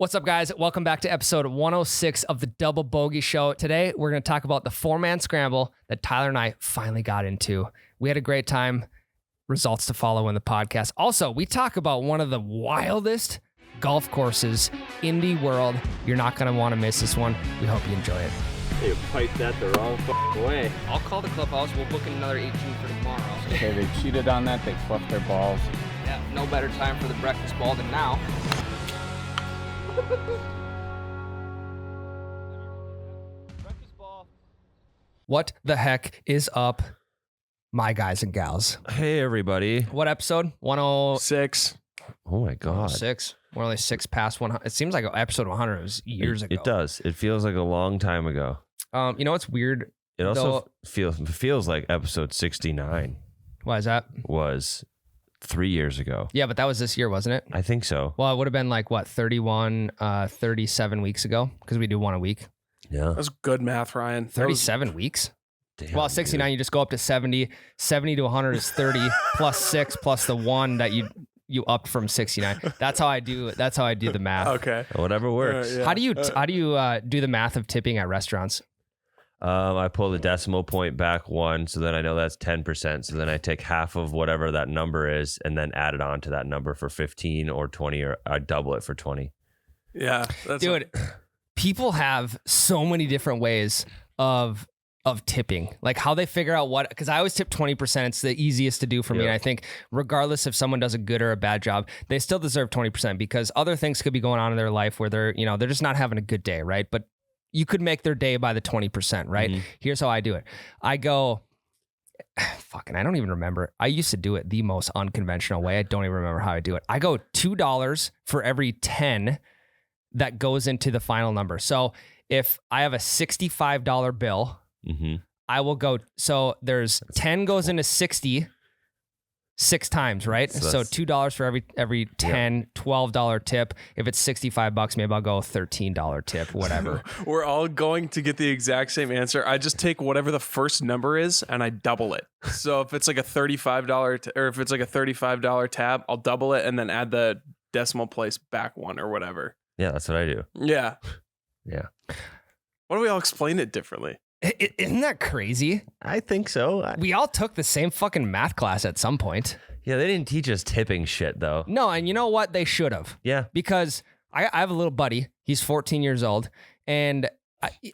What's up, guys? Welcome back to episode 106 of the Double Bogey Show. Today, we're going to talk about the four-man scramble that Tyler and I finally got into. We had a great time. Results to follow in the podcast. Also, we talk about one of the wildest golf courses in the world. You're not going to want to miss this one. We hope you enjoy it. You piped that the wrong way. I'll call the clubhouse. We'll book in another 18 for tomorrow. Okay, they cheated on that. They fluffed their balls. Yeah, no better time for the breakfast ball than now. What the heck is up, my guys and gals? Hey, everybody. What episode? 106. Oh, my God. 106. We're only 6 past 100. It seems like episode 100 was years ago. It does. It feels like a long time ago. You know what's weird? It also feels like episode 69 Why is that? was 3 years ago. Yeah, but that was this year, wasn't it? I think so. Well, it would have been like, 37 weeks ago? Because we do one a week. Yeah. That's good math, Ryan. 37 weeks? Damn, Well, 69, dude. you just go up to 70. 70 to 100 is 30 plus 6 plus the 1 that you upped from 69. That's how I do the math. Okay. Whatever works. Yeah. How do you do the math of tipping at restaurants? I pull the decimal point back 1, so then I know that's 10%. So then I take half of whatever that number is and then add it on to that number for 15 or 20, or I double it for 20. Yeah. That's Dude, people have so many different ways of tipping, like how they figure out what, because I always tip 20%. It's the easiest to do for me. And I think regardless if someone does a good or a bad job, they still deserve 20% because other things could be going on in their life where they're just not having a good day, right? But you could make their day by the 20%, right? Mm-hmm. Here's how I do it. I go, I don't even remember. I used to do it the most unconventional way. I don't even remember how I do it. I go $2 for every 10 that goes into the final number. So if I have a $65 bill, Mm-hmm. I will go. So there's 10 goes into 60 6 times, right? So $2 for every 10, $12 tip. If it's $65, maybe I'll go $13 tip, whatever. We're all going to get the exact same answer. I just take whatever the first number is and I double it. So if it's like a $35 or if it's like a $35 tab, I'll double it and then add the decimal place back 1 or whatever. Yeah, that's what I do. Yeah. Yeah. Why do we all explain it differently? Isn't that crazy? I think so. We all took the same fucking math class at some point. Yeah, they didn't teach us tipping shit, though. No, and you know what? They should have. Yeah. Because I have a little buddy. He's 14 years old. And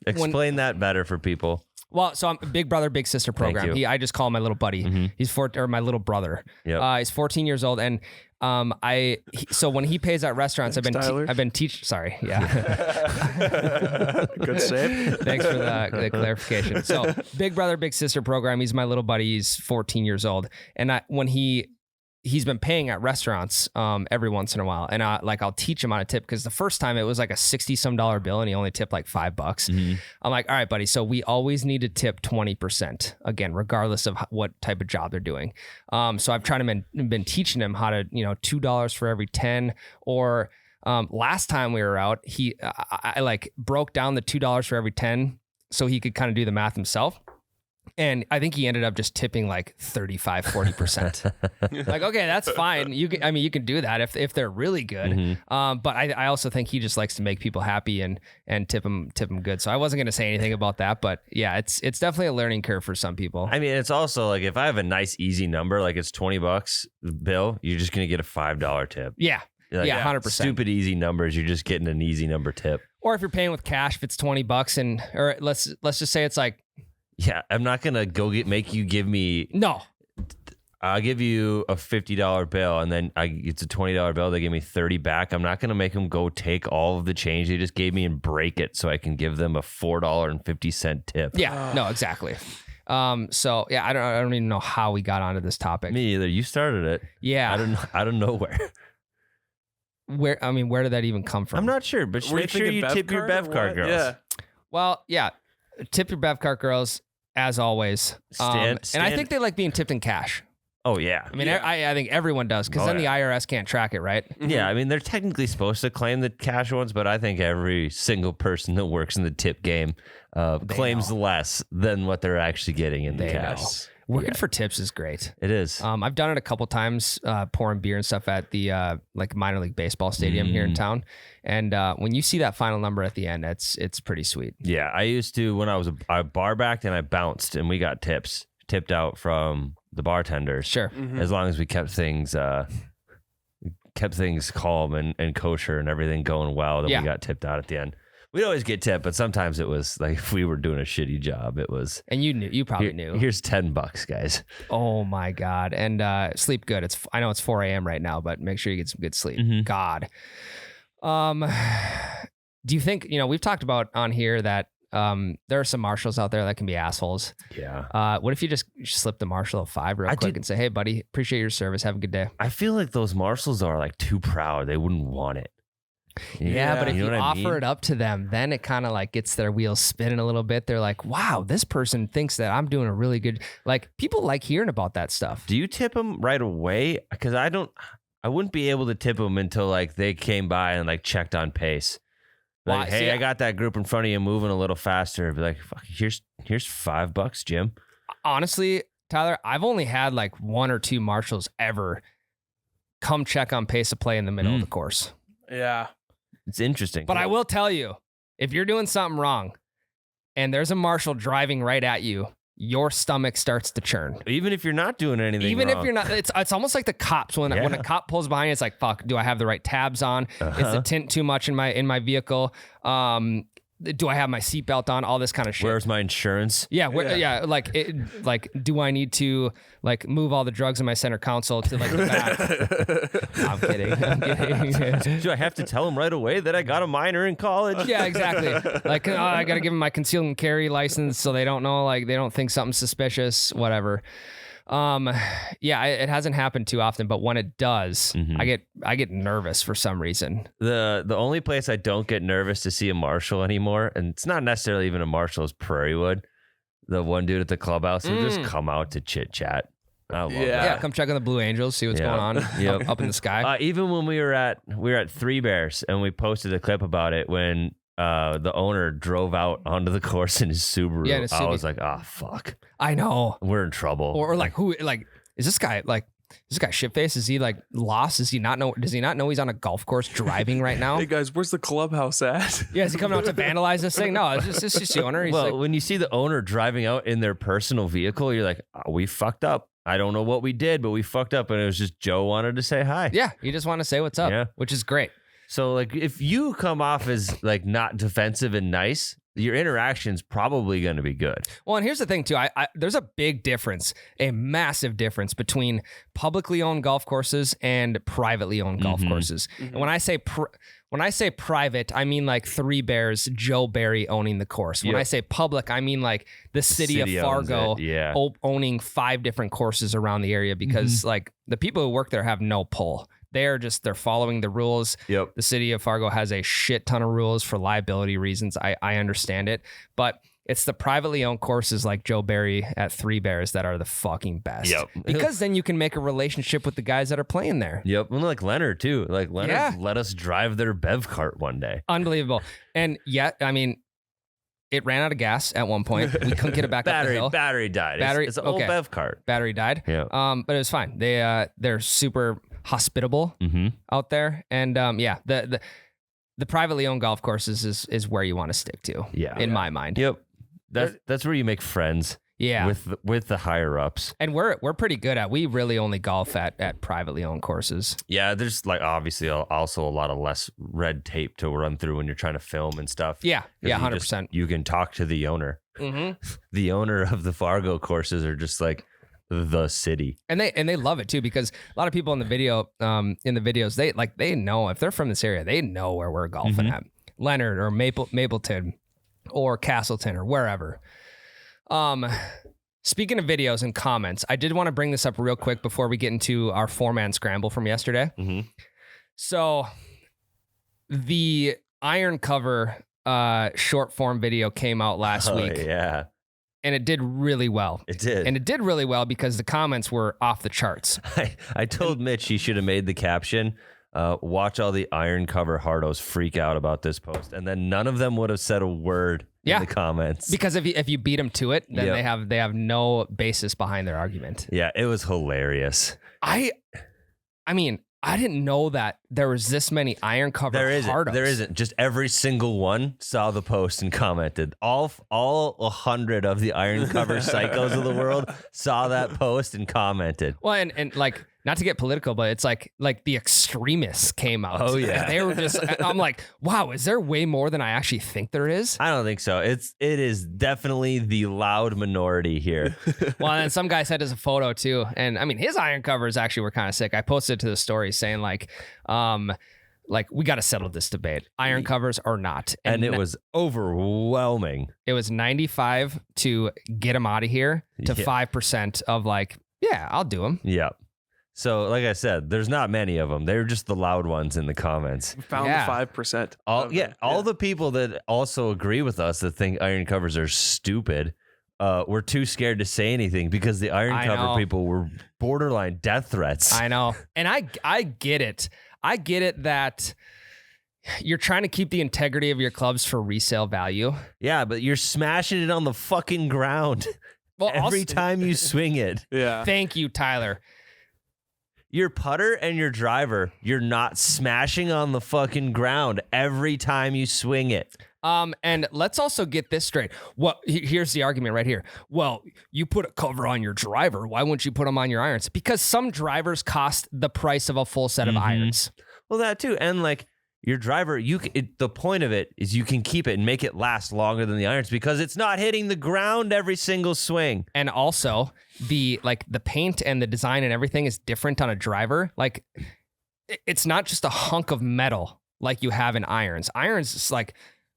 Explain that better for people. So I'm a big brother, big sister program. you. I just call him my little buddy. Mm-hmm. He's my little brother. Yep. He's 14 years old, and so when he pays at restaurants, Thanks, I've been teaching. Sorry, yeah. Good save. Thanks for the clarification. So big brother, big sister program. He's my little buddy. He's 14 years old, and when he's been paying at restaurants every once in a while, and I'll teach him how to tip because the first time it was like a $60-some bill and he only tipped like $5. Mm-hmm. I'm like, all right, buddy. So we always need to tip 20% again, regardless of what type of job they're doing. So I've been teaching him how to $2 for every 10 or last time we were out, I like broke down the $2 for every 10 so he could kind of do the math himself. And I think he ended up just tipping like 35-40%. Like, okay, that's fine. You can do that if they're really good. Mm-hmm. But I also think he just likes to make people happy and tip them good. So I wasn't going to say anything about that, but yeah, it's definitely a learning curve for some people. I mean, it's also like if I have a nice easy number, like it's $20 bill, you're just gonna get a $5 tip. Yeah. Like, yeah, 100%. Stupid easy numbers, you're just getting an easy number tip. Or if you're paying with cash, if it's $20 or let's just say it's like, Yeah, I'm not gonna make you give me. no. I'll give you a $50 bill, and then it's a $20 bill. They give me 30 back. I'm not gonna make them go take all of the change they just gave me and break it so I can give them a $4.50 tip. Yeah, no, exactly. So yeah, I don't even know how we got onto this topic. Me either. You started it. Yeah. I don't know where. Where did that even come from? I'm not sure, but Were make sure you tip your Bev card girls. Yeah. Well, yeah. Tip your Bev cart girls, as always. And I think they like being tipped in cash. Oh, yeah. I mean, I think everyone does because then the IRS can't track it, right? Yeah, I mean, they're technically supposed to claim the cash ones, but I think every single person that works in the tip game claims less than what they're actually getting in the cash. Working for tips is great. It is. I've done it a couple times, pouring beer and stuff at the like minor league baseball stadium here in town. And when you see that final number at the end, it's pretty sweet. Yeah, I used to when I bar backed and I bounced, and we got tipped out from the bartenders. Sure. As long as we kept things calm and kosher and everything going well, then we got tipped out at the end. We'd always get tipped, but sometimes it was like if we were doing a shitty job, it was. And you probably knew. Here's $10, guys. Oh my God. And sleep good. I know it's 4 a.m. right now, but make sure you get some good sleep. God. Do you think, we've talked about on here that there are some marshals out there that can be assholes. Yeah. What if you just slip the marshal a $5 real quick and say, hey buddy, appreciate your service. Have a good day. I feel like those marshals are like too proud. They wouldn't want it. Yeah, but if you offer mean? it up to them, then it kind of like gets their wheels spinning a little bit. They're like, wow, this person thinks that I'm doing a really good, like people like hearing about that stuff. Do you tip them right away? Because I wouldn't be able to tip them until like they came by and like checked on pace. Like, hey, I got that group in front of you moving a little faster. Be like, fuck, here's $5, Jim. Honestly, Tyler, I've only had like 1 or 2 marshals ever come check on pace of play in the middle of the course. Yeah. It's interesting. But I will tell you, if you're doing something wrong and there's a marshal driving right at you, your stomach starts to churn. Even if you're not doing anything Even wrong. if you're not, it's almost like the cops when a cop pulls behind you, it's like, fuck, do I have the right tabs on? Is the tint too much in my vehicle? Do I have my seatbelt on? All this kind of shit. Where's my insurance? Yeah, like do I need to like move all the drugs in my center console to like the back? No, I'm kidding. Do I have to tell them right away that I got a minor in college? Yeah, exactly. Like I got to give them my concealed and carry license so they don't know, like they don't think something's suspicious, whatever. Yeah, it hasn't happened too often, but when it does, I get nervous for some reason. The only place I don't get nervous to see a marshal anymore, and it's not necessarily even a marshal, is Prairiewood. The one dude at the clubhouse who just come out to chit chat. I love that. Yeah, come check on the Blue Angels, see what's going on up in the sky. Even when we were at Three Bears and we posted a clip about it when the owner drove out onto the course in his Subaru. Yeah, in his I Subaru. was like, oh fuck, I know. we're in trouble. Or like who like is this guy shitface? Is he like lost? Does he not know he's on a golf course driving right now? Hey guys, where's the clubhouse at? Yeah, is he coming out to vandalize this thing? No, it's just the owner. He's well, like, when you see the owner driving out in their personal vehicle, you're like, oh, we fucked up. I don't know what we did, but we fucked up. And it was just Joe wanted to say hi. yeah, he just want to say what's up, which is great. So like if you come off as like not defensive and nice, your interaction's probably going to be good. Well, and here's the thing too. I there's a big difference, a massive difference between publicly owned golf courses and privately owned golf courses. And when I say private, I mean like Three Bears, Joe Barry owning the course. When I say public, I mean like the city of Fargo owning 5 different courses around the area because like the people who work there have no pull. They're following the rules. Yep. The city of Fargo has a shit ton of rules for liability reasons. I understand it, but it's the privately owned courses like Joe Barry at Three Bears that are the fucking best. Yep. Because then you can make a relationship with the guys that are playing there. Yep. And like Leonard too. Like Leonard let us drive their Bev cart one day. Unbelievable. And yet, I mean, it ran out of gas at one point. We couldn't get it back up the hill. Battery died. It's an old Bev cart. Battery died. Yeah. But it was fine. They're super hospitable out there. And the privately owned golf courses is where you want to stick to. Yeah. In my mind. Yep. That's where you make friends. Yeah. With the higher ups. And we're pretty good at, we really only golf at privately owned courses. Yeah, there's like obviously also a lot of less red tape to run through when you're trying to film and stuff. Yeah. Yeah, 100%. You can talk to the owner. The owner of the Fargo courses are just like the city. And they love it too, because a lot of people in the videos, they know if they're from this area, they know where we're golfing at. Leonard or Mapleton or Castleton or wherever. Speaking of videos and comments, I did want to bring this up real quick before we get into our 4-man scramble from yesterday. So the iron cover short form video came out last week. Yeah. And it did really well. It did. And it did really well because the comments were off the charts. I told Mitch he should have made the caption, Watch all the iron cover hardos freak out about this post, and then none of them would have said a word in the comments. Because if you beat them to it, then Yep. they have no basis behind their argument. Yeah, it was hilarious. I mean, I didn't know that there was this many iron cover hardos. There isn't. Just every single one saw the post and commented. All 100 of the iron cover psychos of the world saw that post and commented. Well, and like, not to get political, but it's like the extremists came out. Oh, yeah. And they were just, I'm like, wow, is there way more than I actually think there is? I don't think so. It is definitely the loud minority here. Well, and some guy sent us a photo too. And I mean, his iron covers actually were kind of sick. I posted to the story saying like we got to settle this debate. Iron covers or not. And it was overwhelming. It was 95 to get them out of here to 5% of like, yeah, I'll do them. Yeah. So, like I said, there's not many of them. They're just the loud ones in the comments. We found the 5%. All the people that also agree with us that think iron covers are stupid were too scared to say anything because the iron cover people were borderline death threats. I know. And I get it. I get it that you're trying to keep the integrity of your clubs for resale value. Yeah, but you're smashing it on the fucking ground every time you swing it. Yeah. Thank you, Tyler. Your putter and your driver, you're not smashing on the fucking ground every time you swing it. And let's also get this straight. Here's the argument right here. Well, you put a cover on your driver. Why wouldn't you put them on your irons? Because some drivers cost the price of a full set of irons. Well, that too. And like your driver, the point of it is you can keep it and make it last longer than the irons because it's not hitting the ground every single swing. And also the paint and the design and everything is different on a driver. Like it's not just a hunk of metal like you have in irons. Irons is like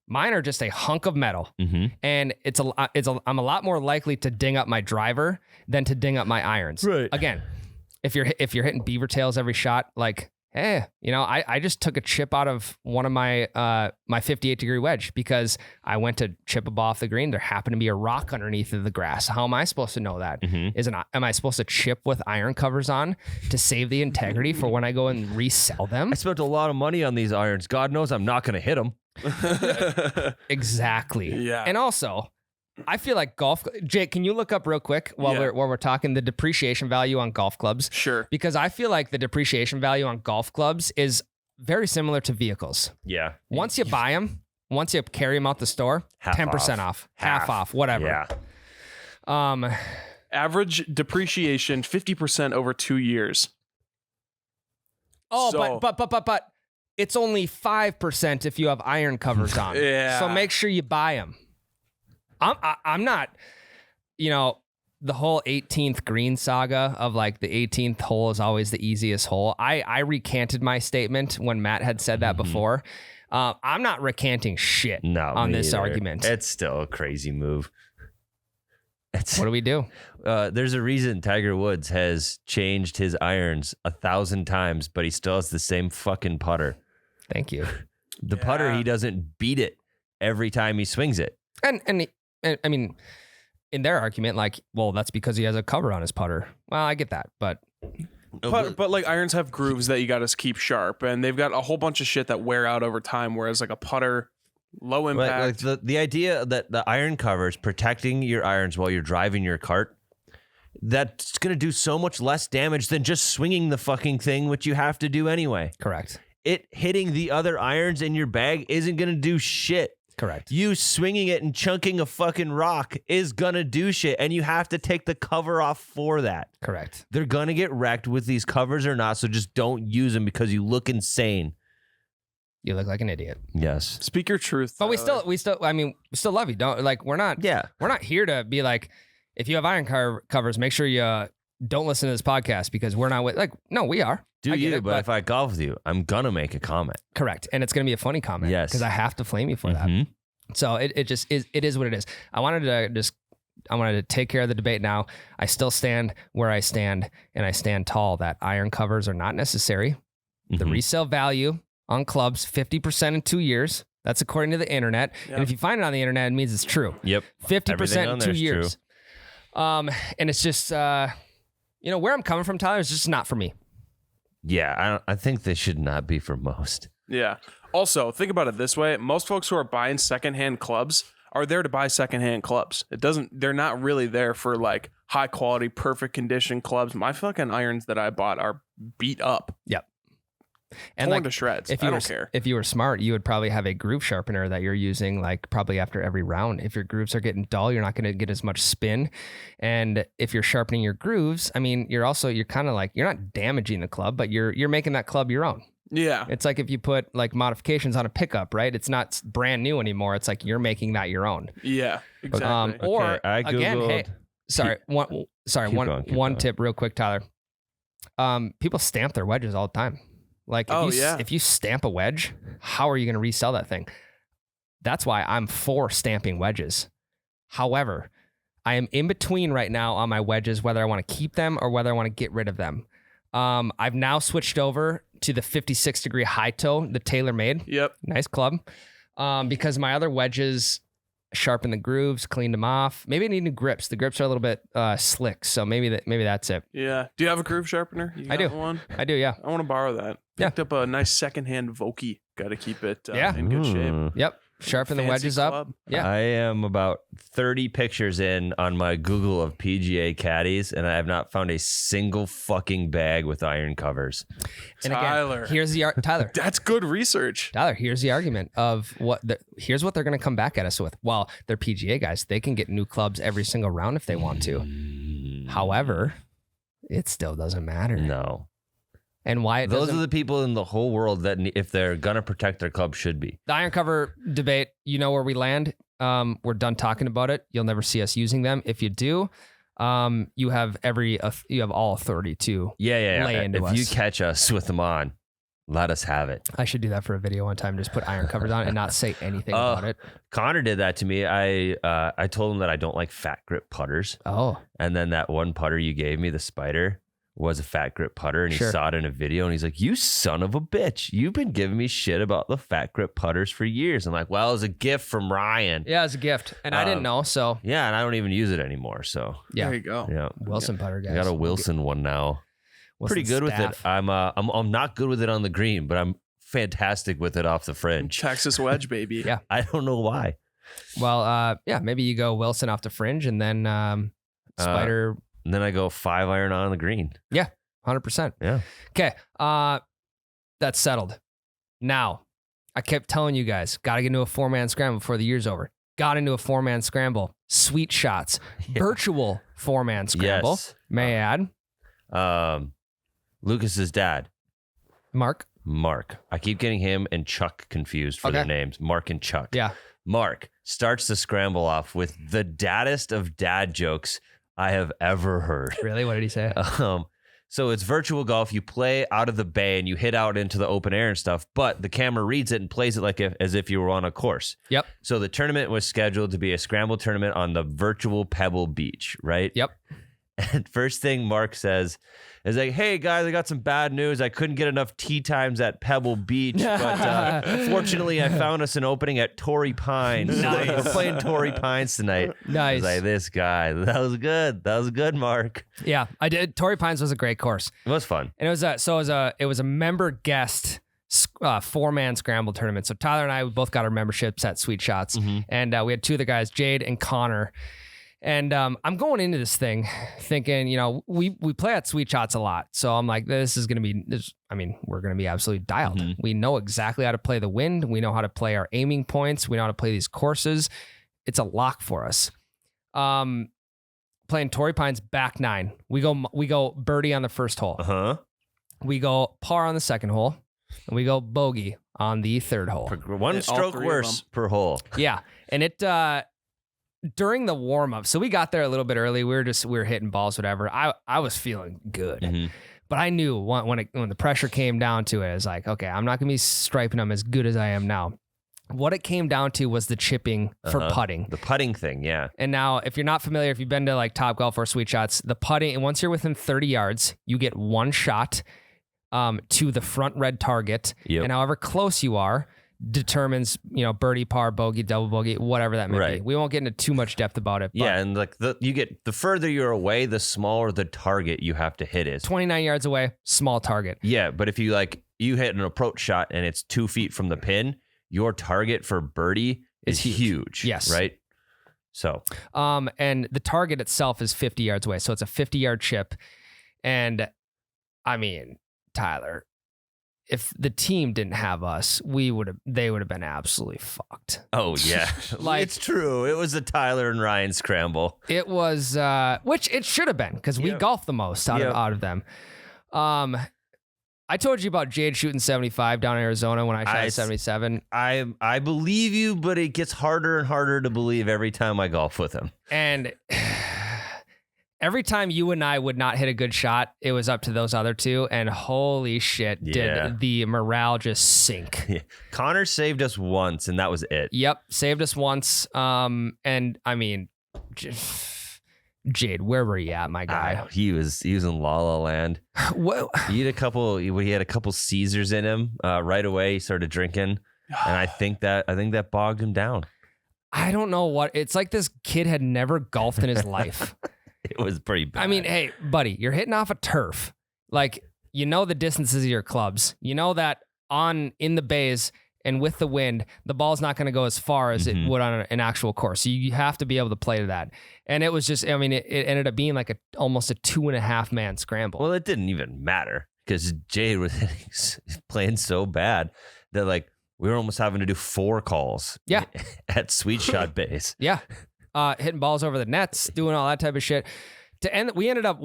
mine are just a hunk of metal, and I'm a lot more likely to ding up my driver than to ding up my irons. Right. Again, if you're hitting beaver tails every shot, like, hey, I just took a chip out of one of my 58-degree wedge because I went to chip a ball off the green. There happened to be a rock underneath of the grass. How am I supposed to know that? Am I supposed to chip with iron covers on to save the integrity for when I go and resell them? I spent a lot of money on these irons. God knows I'm not going to hit them. Exactly. Yeah. And also, I feel like Jake, can you look up real quick while we're talking the depreciation value on golf clubs? Sure. Because I feel like the depreciation value on golf clubs is very similar to vehicles. Yeah. Once you buy them, once you carry them out the store, 10% off, half off, whatever. Yeah. Average depreciation 50% over 2 years. Oh, So- but it's only 5% if you have iron covers on. Yeah. So make sure you buy them. I'm not, the whole 18th green saga of like the 18th hole is always the easiest hole. I recanted my statement when Matt had said that before. I'm not recanting shit on this argument. It's still a crazy move. What do we do? There's a reason Tiger Woods has changed his irons 1,000 times, but he still has the same fucking putter. Thank you. The putter, he doesn't beat it every time he swings it. And I mean, in their argument, like, well, that's because he has a cover on his putter. Well, I get that, but But like irons have grooves that you got to keep sharp, and they've got a whole bunch of shit that wear out over time. Whereas like a putter, low impact. Like the idea that the iron covers protecting your irons while you're driving your cart, that's going to do so much less damage than just swinging the fucking thing, which you have to do anyway. correct. It hitting the other irons in your bag isn't going to do shit. Correct. You swinging it and chunking a fucking rock is going to do shit, and you have to take the cover off for that. Correct. They're going to get wrecked with these covers or not, so just don't use them because you look insane. You look like an idiot. Yes. Speak your truth. But we Tyler. still we still love you. Don't like we're not here to be like, if you have iron covers, make sure you don't listen to this podcast because we're not no, we are. Do I get you, it, but if I golf with you, I'm going to make a comment. Correct. And it's going to be a funny comment. Yes. Because I have to flame you for that. So it just is, it is what it is. I wanted to take care of the debate now. I still stand where I stand, and I stand tall that iron covers are not necessary. The resale value on clubs, 50% in 2 years. That's according to the internet. Yep. And if you find it on the internet, it means it's true. Yep. 50% in 2 there's years. And it's just, where I'm coming from, Tyler, is just not for me. Yeah, I think they should not be for most. Yeah. Also, think about it this way. Most folks who are buying secondhand clubs are there to buy secondhand clubs. They're not really there for like high quality, perfect condition clubs. My fucking irons that I bought are beat up. Yep. And Torn like, to shreds. If I you don't were, care. If you were smart, you would probably have a groove sharpener that you're using like probably after every round. If your grooves are getting dull, you're not going to get as much spin. And if you're sharpening your grooves, I mean, you're kind of like, you're not damaging the club, but you're making that club your own. Yeah. It's like if you put like modifications on a pickup, right? It's not brand new anymore. It's like you're making that your own. Yeah. Exactly. Or Okay, I again, hey, Googled- sorry, one tip real quick, Tyler. People stamp their wedges all the time. Like if you stamp a wedge, how are you going to resell that thing? That's why I'm for stamping wedges. However, I am in between right now on my wedges, whether I want to keep them or whether I want to get rid of them. I've now switched over to the 56 degree high toe, the TaylorMade. Yep. Nice club. Because my other wedges sharpened the grooves, cleaned them off. Maybe I need new grips. The grips are a little bit slick, so maybe that's it. Yeah. Do you have a groove sharpener? I do. One? I do, yeah. I want to borrow that. Yeah. Picked up a nice secondhand Vokey. Got to keep it Yeah. in good shape. Yep. Sharpen the Fancy wedges club. up. Yeah. I am about 30 pictures in on my Google of PGA caddies, and I have not found a single fucking bag with iron covers. And again, Tyler. here's the Tyler. That's good research. Tyler, here's the argument of here's what they're going to come back at us with. Well, they're PGA guys. They can get new clubs every single round if they want to. However, it still doesn't matter. No. And why it Those doesn't. are the people in the whole world that, if they're going to protect their club, should be. The iron cover debate, you know where we land. We're done talking about it. You'll never see us using them. If you do, you have all authority to lay into If us. you catch us with them on, let us have it. I should do that for a video one time. Just put iron covers on and not say anything about it. Connor did that to me. I told him that I don't like fat grip putters. Oh, And then that one putter you gave me, the Spider, was a fat grip putter, and he Sure. saw it in a video, and he's like, "You son of a bitch! You've been giving me shit about the fat grip putters for years." I'm like, "Well, it was a gift from Ryan." yeah, it's a gift, and I didn't know. So Yeah, and I don't even use it anymore. So yeah, There you go. yeah, Wilson putter guys. I got a Wilson one now. Wilson Pretty good staff. with it. I'm not good with it on the green, but I'm fantastic with it off the fringe. Texas wedge, baby. Yeah. I don't know why. Well, yeah, maybe you go Wilson off the fringe, and then Spider. And then I go 5-iron on the green. 100%. Yeah. Okay. That's settled. Now, I kept telling you guys, got to get into a 4-man scramble before the year's over. Got into a 4-man scramble. Sweet shots. Yeah. Virtual 4-man scramble. Yes. May I add. Lucas's dad, Mark. I keep getting him and Chuck confused for their Okay. names. Mark and Chuck. Yeah. Mark starts the scramble off with the daddest of dad jokes I have ever heard. Really? What did he say? So it's virtual golf. You play out of the bay and you hit out into the open air and stuff, but the camera reads it and plays it like as if you were on a course. Yep. So the tournament was scheduled to be a scramble tournament on the virtual Pebble Beach, right? Yep. And first thing Mark says is like, "Hey guys, I got some bad news. I couldn't get enough tee times at Pebble Beach, but fortunately I found us an opening at Torrey Pines. Nice. So we're playing Torrey Pines tonight." I Nice. was like, this guy, that was good, Mark. Yeah, I did. Torrey Pines was a great course. It was fun. And it was a member guest 4-man scramble tournament. So Tyler and I, we both got our memberships at Sweet Shots, and we had two of the guys, Jade and Connor. And I'm going into this thing thinking, we play at Sweet Shots a lot. So I'm like, we're going to be absolutely dialed. Mm-hmm. We know exactly how to play the wind. We know how to play our aiming points. We know how to play these courses. It's a lock for us. Playing Torrey Pines back 9. We go birdie on the first hole. Uh-huh. We go par on the second hole. And we go bogey on the third hole. One All stroke three of worse per hole. Yeah. And it during the warm up, so we got there a little bit early. We were hitting balls, whatever. I was feeling good, Mhm. but I knew when the pressure came down to it, it's like, okay, I'm not gonna be striping them as good as I am now. What it came down to was the chipping for putting. The putting thing, yeah. And now, if you're not familiar, if you've been to like Top Golf or Sweet Shots, the putting, and once you're within 30 yards, you get one shot to the front red target. Yep. And however close you are, determines, birdie, par, bogey, double bogey, whatever that may be. Right. We won't get into too much depth about it. But Yeah, and like the further you're away, the smaller the target you have to hit is. 29 yards away, small target. Yeah, but if you hit an approach shot and it's 2 feet from the pin, your target for birdie is huge. Yes. Right. So. And the target itself is 50 yards away, so it's a 50-yard chip. And I mean, Tyler, if the team didn't have us, they would have been absolutely fucked. Oh yeah, it's true. It was a Tyler and Ryan scramble. It was, which it should have been because we golfed the most out of them. I told you about Jade shooting 75 down in Arizona when I shot 77. I believe you, but it gets harder and harder to believe every time I golf with him. And every time you and I would not hit a good shot, it was up to those other two. And holy shit, did the morale just sink. Yeah. Connor saved us once, and that was it. Yep, saved us once. And I mean, Jade, where were you at, my guy? He was in La La Land. Whoa. He had a couple Caesars in him. Right away, he started drinking, and I think that bogged him down. I don't know what it's like. This kid had never golfed in his life. It was pretty bad. I mean, hey, buddy, you're hitting off a turf. Like, the distances of your clubs. You know that in the bays and with the wind, the ball's not going to go as far as it would on an actual course. So you have to be able to play to that. And it was just, I mean, it ended up being like almost a 2.5 man scramble. Well, it didn't even matter because Jade was playing so bad that we were almost having to do 4 calls. Yeah. At Sweet Shot Bays. Yeah. Hitting balls over the nets, doing all that type of shit. To end, we ended up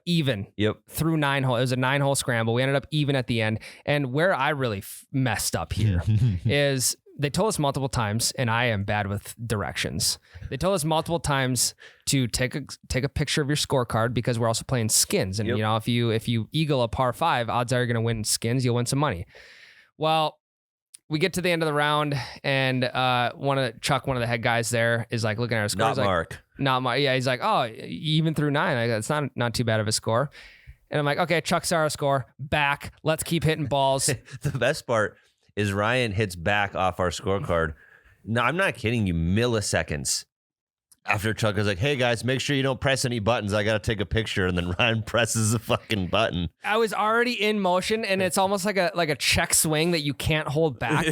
even. Yep. Through 9 hole. It was a 9-hole scramble. We ended up even at the end. And where I really messed up here is they told us multiple times, and I am bad with directions. They told us multiple times to take a picture of your scorecard because we're also playing skins. And if you eagle a par 5, odds are you're going to win skins. You'll win some money. Well, we get to the end of the round, and Chuck, one of the head guys there, is like looking at our score. Not Mark. Not Mark. Yeah, he's like, oh, even through 9. It's not too bad of a score. And I'm like, okay, Chuck's our score. Back. Let's keep hitting balls. The best part is Ryan hits back off our scorecard. No, I'm not kidding you. Milliseconds after Chuck is like, hey guys, make sure you don't press any buttons. I got to take a picture. And then Ryan presses the fucking button. I was already in motion, and it's almost like a check swing that you can't hold back.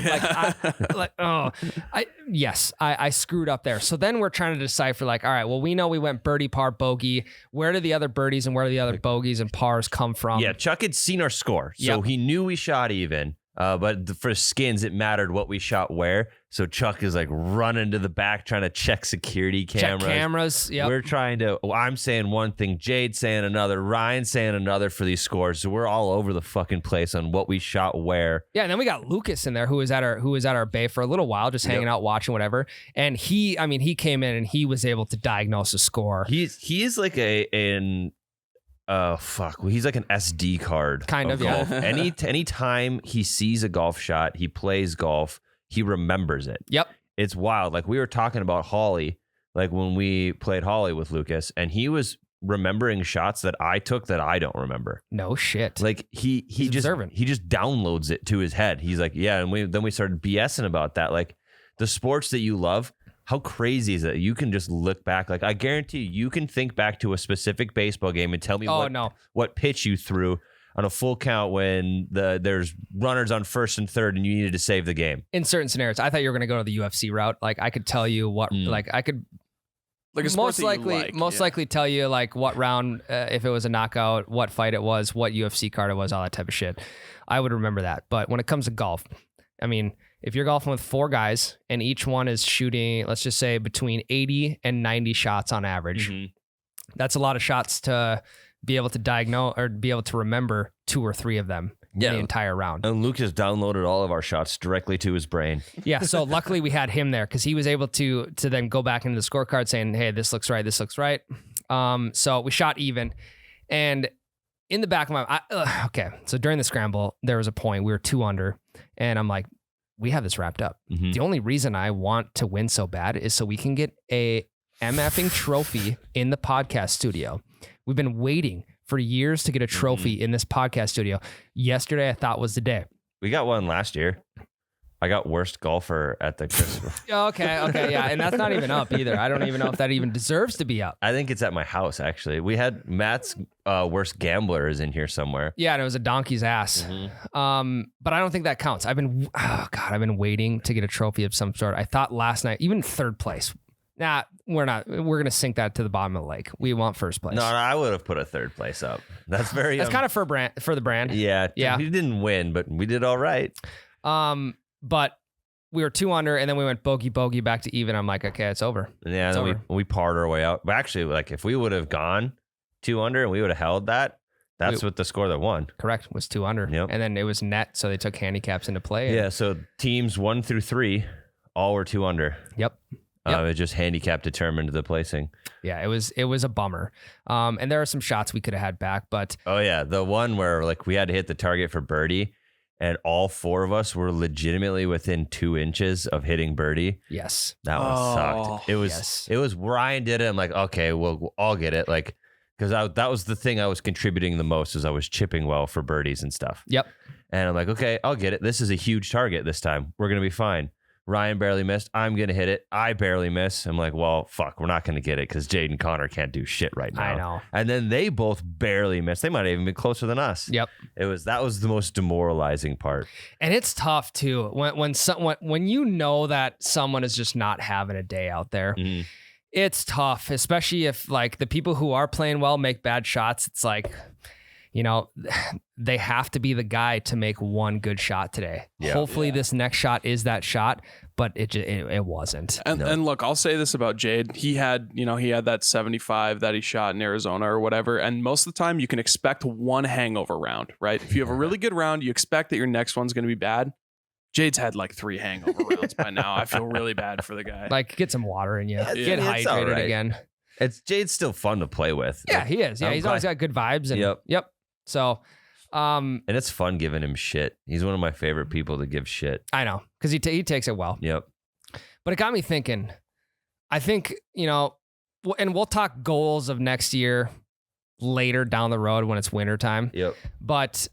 I screwed up there. So then we're trying to decipher all right, well, we know we went birdie, par, bogey. Where do the other birdies and where do the other bogeys and pars come from? Yeah, Chuck had seen our score. So he knew we shot even. But for skins, it mattered what we shot where. So Chuck is running to the back trying to check security cameras. Check cameras. Yep. We're trying to. I'm saying one thing, Jade saying another, Ryan saying another for these scores. So we're all over the fucking place on what we shot where. Yeah, and then we got Lucas in there who was at our bay for a little while, just hanging out, watching whatever. And he came in and he was able to diagnose a score. He is like he's like an SD card. Kind of, golf. yeah. Anytime he sees a golf shot, he plays golf, he remembers it. Yep. It's wild. We were talking about Holly, when we played Holly with Lucas, and he was remembering shots that I took that I don't remember. No shit. He just downloads it to his head. He's like, yeah, and then we started BSing about that. The sports that you love, how crazy is it? You can just look back. I guarantee you can think back to a specific baseball game and tell me what pitch you threw on a full count when there's runners on first and third and you needed to save the game. In certain scenarios, I thought you were going to go to the UFC route. I could tell you what, I could most likely tell you what round, if it was a knockout, what fight it was, what UFC card it was, all that type of shit. I would remember that. But when it comes to golf, if you're golfing with 4 guys and each one is shooting, let's just say between 80 and 90 shots on average, that's a lot of shots to be able to diagnose or be able to remember 2 or 3 of them in the entire round. And Lucas downloaded all of our shots directly to his brain. Yeah. So luckily we had him there because he was able to then go back into the scorecard saying, hey, this looks right. This looks right. So we shot even. And in the back of my, okay. So during the scramble, there was a point we were 2 under and I'm like, we have this wrapped up. The only reason I want to win so bad is so we can get a MFing trophy in the podcast studio. We've been waiting for years to get a trophy in this podcast studio. Yesterday, I thought was the day. We got one last year. I got worst golfer at the Christmas. Okay, yeah, and that's not even up either. I don't even know if that even deserves to be up. I think it's at my house, actually. We had Matt's worst gambler is in here somewhere. Yeah, and it was a donkey's ass. But I don't think that counts. I've been waiting to get a trophy of some sort. I thought last night, even third place. Nah, we're not. We're gonna sink that to the bottom of the lake. We want first place. No, I would have put a third place up. That's very. That's kind of for the brand. Yeah. We didn't win, but we did all right. But we were 2 under, and then we went bogey back to even. I'm like, okay, it's over. Yeah, it's and then over. we parred our way out. But actually, like if we would have gone 2 under and we would have held that, that's what the score that won. Correct, was 2 under. Yep. And then it was net, so they took handicaps into play. Yeah, so teams 1 through 3 all were 2 under. Yep. It just handicap determined the placing. Yeah, it was a bummer. And there are some shots we could have had back, but oh yeah, the one where like we had to hit the target for birdie, and all 4 of us were legitimately within 2 inches of hitting birdie. yes, That one sucked. It was Ryan did it. I'm like, okay, well, I'll get it. Like, because that was the thing I was contributing the most, is I was chipping well for birdies and stuff. Yep. And I'm like, okay, I'll get it. This is a huge target this time. We're gonna be fine. Ryan barely missed. I'm going to hit it. I barely miss. I'm like, well, fuck, we're not going to get it because Jade and Connor can't do shit right now. I know. And then they both barely missed. They might have even been closer than us. Yep. That was the most demoralizing part. And it's tough too when you know that someone is just not having a day out there. Mhm. It's tough, especially if like the people who are playing well make bad shots. It's like, you know, they have to be the guy to make one good shot today. Yeah. Hopefully this next shot is that shot, but it wasn't. And look, I'll say this about Jade. He had that 75 that he shot in Arizona or whatever. And most of the time you can expect one hangover round, right? If you have a really good round, you expect that your next one's going to be bad. Jade's had like 3 hangover rounds by now. I feel really bad for the guy. Like, get some water in you. Yeah, Get it's all hydrated right. again. Jade's still fun to play with. Yeah, Like, he is. Yeah, I'm he's always got good vibes. And Yep. So, and it's fun giving him shit. He's one of my favorite people to give shit. I know, because he takes it well. Yep. But it got me thinking. I think, and we'll talk goals of next year later down the road when it's winter time. Yep. But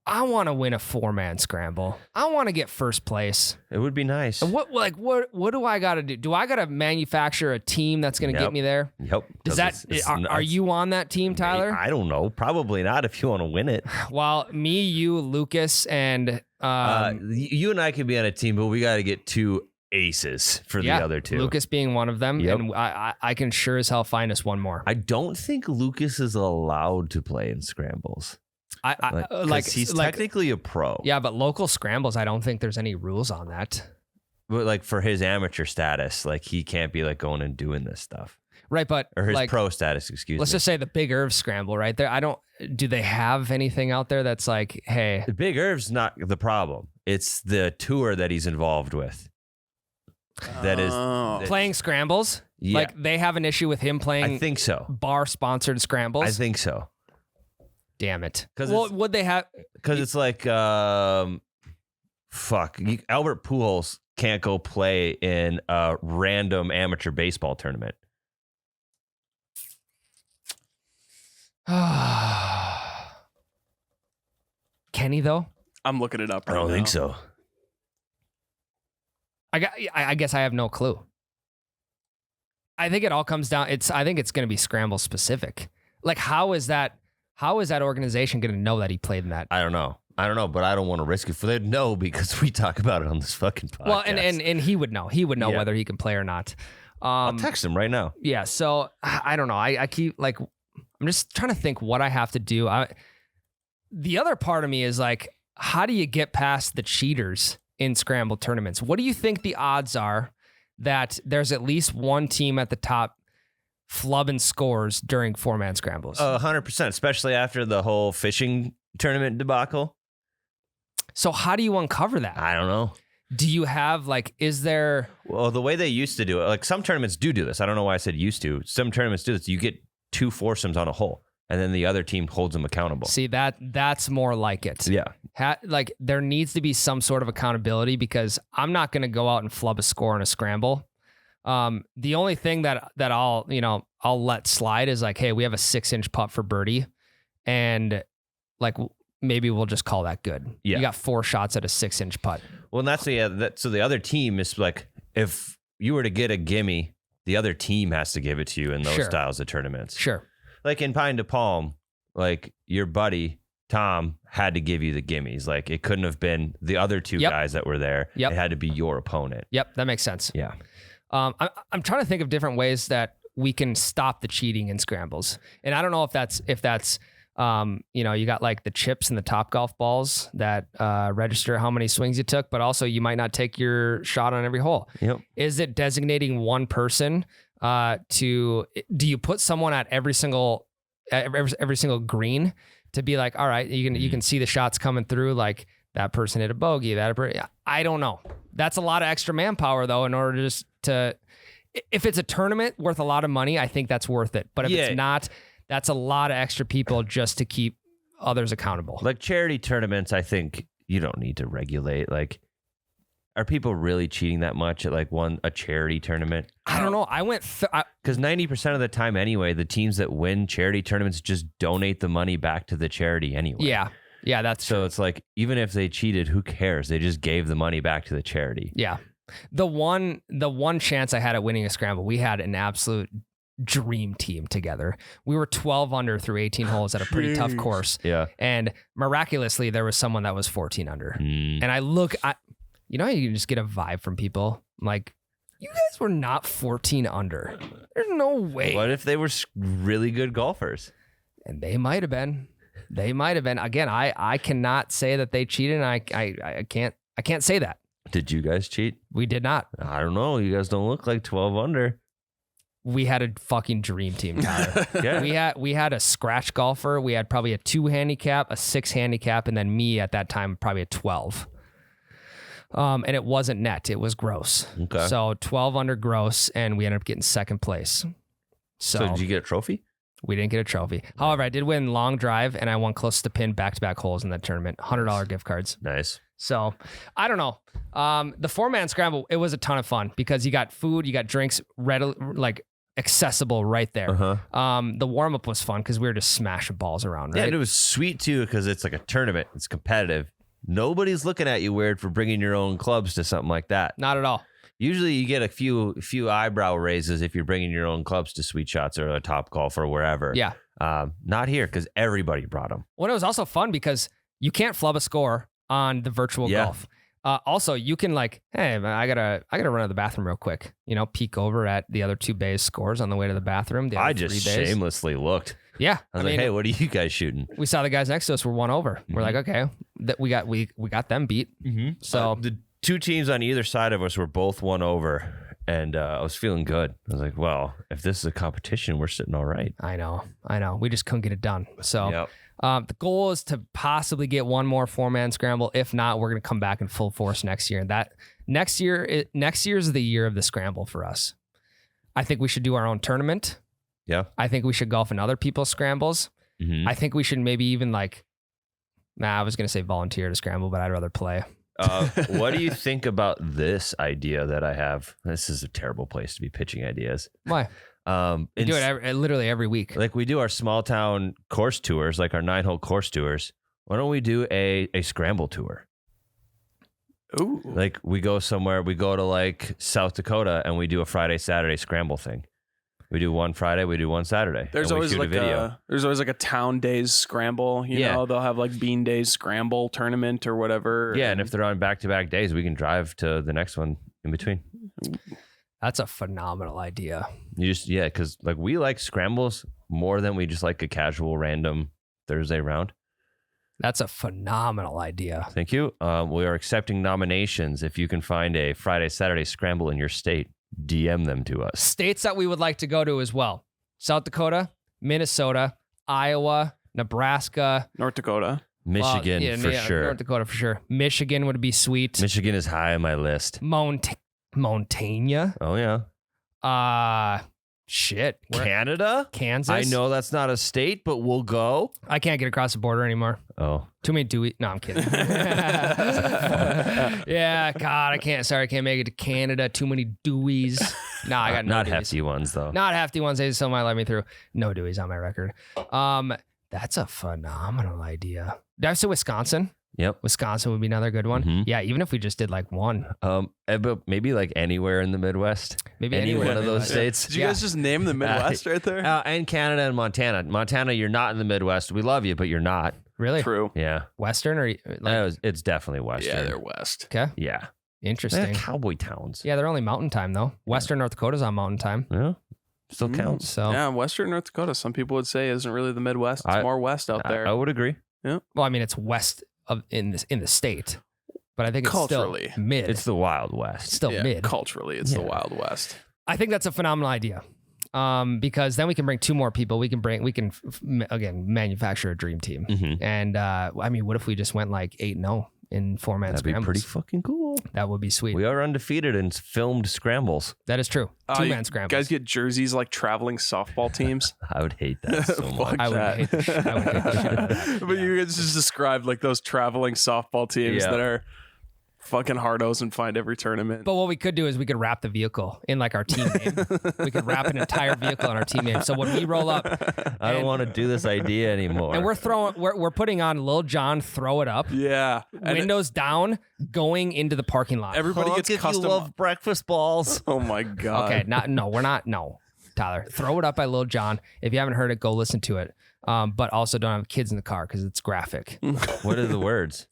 I want to win a 4-man scramble. I want to get first place. It would be nice. And what do I got to do? Do I got to manufacture a team that's going to get me there? Yep. Does that are you on that team, Tyler? I don't know. Probably not if you want to win it. Well, me, you, Lucas, and You and I could be on a team, but we got to get 2 aces for the other 2. Lucas being one of them, Yep. and I can sure as hell find us one more. I don't think Lucas is allowed to play in scrambles. He's technically a pro. Yeah, but local scrambles, I don't think there's any rules on that. But like for his amateur status, like he can't be like going and doing this stuff. Right, but Or his like, pro status, excuse let's me. just say the Big Irv scramble, right there. Do they have anything out there that's like, hey, The Big Irv's not the problem. It's the tour that he's involved with. That is playing scrambles? Yeah. Like they have an issue with him playing I think so. bar sponsored scrambles? I think so. Damn it. 'Cause Well, it's- would they have Because it's like, Albert Pujols can't go play in a random amateur baseball tournament. Can he though? I'm looking it up I right don't now. think so. I guess I have no clue. I think it all comes down. I think it's going to be scramble specific. Like, how is that organization going to know that he played in that? I don't know, but I don't want to risk it for them. No, because we talk about it on this fucking podcast. Well, and he would know. He would know Yeah. whether he can play or not. I'll text him right now. Yeah. So I don't know. I keep like, I'm just trying to think what I have to do. The other part of me is like, how do you get past the cheaters in scramble tournaments? What do you think the odds are that there's at least one team at the top flubbing scores during 4-man scrambles? 100%, especially after the whole fishing tournament debacle. So how do you uncover that? I don't know. Do you have like, is there? Well, the way they used to do it, like some tournaments do this. I don't know why I said used to. Some tournaments do this. You get 2 foursomes on a hole, and then the other team holds them accountable. See, that's more like it. Yeah. Like there needs to be some sort of accountability because I'm not going to go out and flub a score in a scramble. The only thing that I'll let slide is like, hey, we have a 6-inch putt for birdie, and like maybe we'll just call that good. Yeah. You got 4 shots at a 6-inch putt. Well, and so the other team is like, if you were to get a gimme, the other team has to give it to you in those Sure. styles of tournaments. Sure. Like in Pine to Palm, like your buddy Tom had to give you the gimmies. Like it couldn't have been the other 2 Yep. guys that were there. Yep. It had to be your opponent. Yep, that makes sense. Yeah. I'm trying to think of different ways that we can stop the cheating in scrambles. And I don't know if that's you got like the chips and the top golf balls that register how many swings you took, but also you might not take your shot on every hole. Yep. Is it designating one person do you put someone at every single green to be like, all right, you can see the shots coming through, like that person hit a bogey, I don't know. That's a lot of extra manpower though, in order just to, if it's a tournament worth a lot of money, I think that's worth it. But if it's not, that's a lot of extra people just to keep others accountable. Like charity tournaments, I think you don't need to regulate. Like, are people really cheating that much at like a charity tournament? I don't know. I went because 90% of the time anyway, the teams that win charity tournaments just donate the money back to the charity anyway. Yeah, that's so it's like, even if they cheated, who cares? They just gave the money back to the charity. Yeah. The one chance I had at winning a scramble, we had an absolute dream team together. We were 12 under through 18 holes at a pretty tough course. Yeah. And miraculously, there was someone that was 14 under. Mm. And you know how you can just get a vibe from people? I'm like, you guys were not 14 under. There's no way. What if they were really good golfers? And they might have been. Again, I cannot say that they cheated, and I can't say that. Did you guys cheat? We did not. I don't know. You guys don't look like 12 under. We had a fucking dream team, Tyler. Yeah. We had a scratch golfer. We had probably a 2 handicap, a 6 handicap, and then me at that time probably a 12. And it wasn't net; it was gross. Okay. So 12 under gross, and we ended up getting second place. So did you get a trophy? We didn't get a trophy. However, I did win long drive, and I won close to pin back-to-back holes in that tournament. $100 gift cards. Nice. So I don't know. The 4-man scramble, it was a ton of fun because you got food, you got drinks readily, like accessible right there. Uh-huh. The warm-up was fun because we were just smashing balls around, right? Yeah, and it was sweet too because it's like a tournament. It's competitive. Nobody's looking at you weird for bringing your own clubs to something like that. Not at all. Usually you get a few eyebrow raises if you're bringing your own clubs to Sweet Shots or a Top Golf or wherever. Yeah. Not here because everybody brought them. Well, it was also fun because you can't flub a score on the virtual golf. Also, you can like, hey, man, I gotta run to the bathroom real quick. You know, peek over at the other 2 bays scores on the way to the bathroom. I just shamelessly looked. Yeah, I was like, hey, what are you guys shooting? We saw the guys next to us were 1 over. We're like, okay, that we got them beat. Mm-hmm. So the 2 teams on either side of us were both 1 over, and I was feeling good. I was like, well, if this is a competition, we're sitting all right. I know. We just couldn't get it done. So Yep. The goal is to possibly get one more 4-man scramble. If not, we're going to come back in full force next year. And that next year is the year of the scramble for us. I think we should do our own tournament. Yeah. I think we should golf in other people's scrambles. Mm-hmm. I think we should maybe even I was going to say volunteer to scramble, but I'd rather play. What do you think about this idea that I have? This is a terrible place to be pitching ideas. Why? We do it literally every week. Like we do our small town course tours, like our 9-hole course tours. Why don't we do a scramble tour? Ooh. Like we go somewhere, we go to like South Dakota and we do a Friday, Saturday scramble thing. We do one Friday, we do one Saturday. There's always like a town days scramble. You know, they'll have like Bean Days scramble tournament or whatever. Yeah, and if they're on back-to-back days, we can drive to the next one in between. That's a phenomenal idea. Because like we like scrambles more than we just like a casual random Thursday round. That's a phenomenal idea. Thank you. We are accepting nominations. If you can find a Friday, Saturday scramble in your state, DM them to us. States that we would like to go to as well: South Dakota, Minnesota, Iowa, Nebraska, North Dakota, Michigan for sure. North Dakota for sure. Michigan would be sweet. Michigan is high on my list. Montana. Oh yeah. Shit. Canada? Kansas? I know that's not a state, but we'll go. I can't get across the border anymore. Oh. Too many Dewey. No, I'm kidding. Yeah, God, I can't make it to Canada. Too many Deweys. No, I got no not Deweys. hefty ones though. Not hefty ones. They still might let me through. No Deweys on my record. That's a phenomenal idea. Did I say Wisconsin? Yep. Wisconsin would be another good one. Mhm. Yeah, even if we just did like one. But maybe like anywhere in the Midwest. Maybe any anywhere one in of the those Midwest. states. Did you guys just name the Midwest right there? And Canada and Montana. Montana, you're not in the Midwest. We love you, but you're not. Really? True. Yeah. Western or like, It's definitely Western. Yeah, they're west. okay. Yeah. Interesting. They're cowboy towns. Yeah, they're only mountain time though. Western North Dakota's on mountain time. Yeah. Still counts. So Yeah, Western North Dakota, some people would say isn't really the Midwest. It's more west out there. I would agree. well, I mean it's west of in the state. But I think it's Culturally. still mid. It's the Wild West. It's still Yeah, mid. culturally, it's the Wild West. I think that's a phenomenal idea. Because then we can bring 2 more people. We can again manufacture a dream team. Mhm. And I mean, what if we just went like 8-0 in 4-man That'd be scrambles? pretty fucking cool. That would be sweet. We are undefeated in filmed scrambles. That is true. 2-man scrambles. Guys get jerseys like traveling softball teams. I would hate that so much. I would hate the shit out of that. But you guys just described like those traveling softball teams Yeah. that are fucking hardos and find every tournament. But what we could do is we could wrap the vehicle in like our team name. We could wrap an entire vehicle in our team name. So when we roll up, I don't want to do this idea anymore. and we're putting on Lil Jon, throw it up, Yeah. And windows down, going into the parking lot. everybody gets if custom. you love breakfast balls. Oh my God. Okay, we're not. No, Tyler, throw it up by Lil Jon. If you haven't heard it, go listen to it. But also don't have kids in the car because it's graphic. What are the words?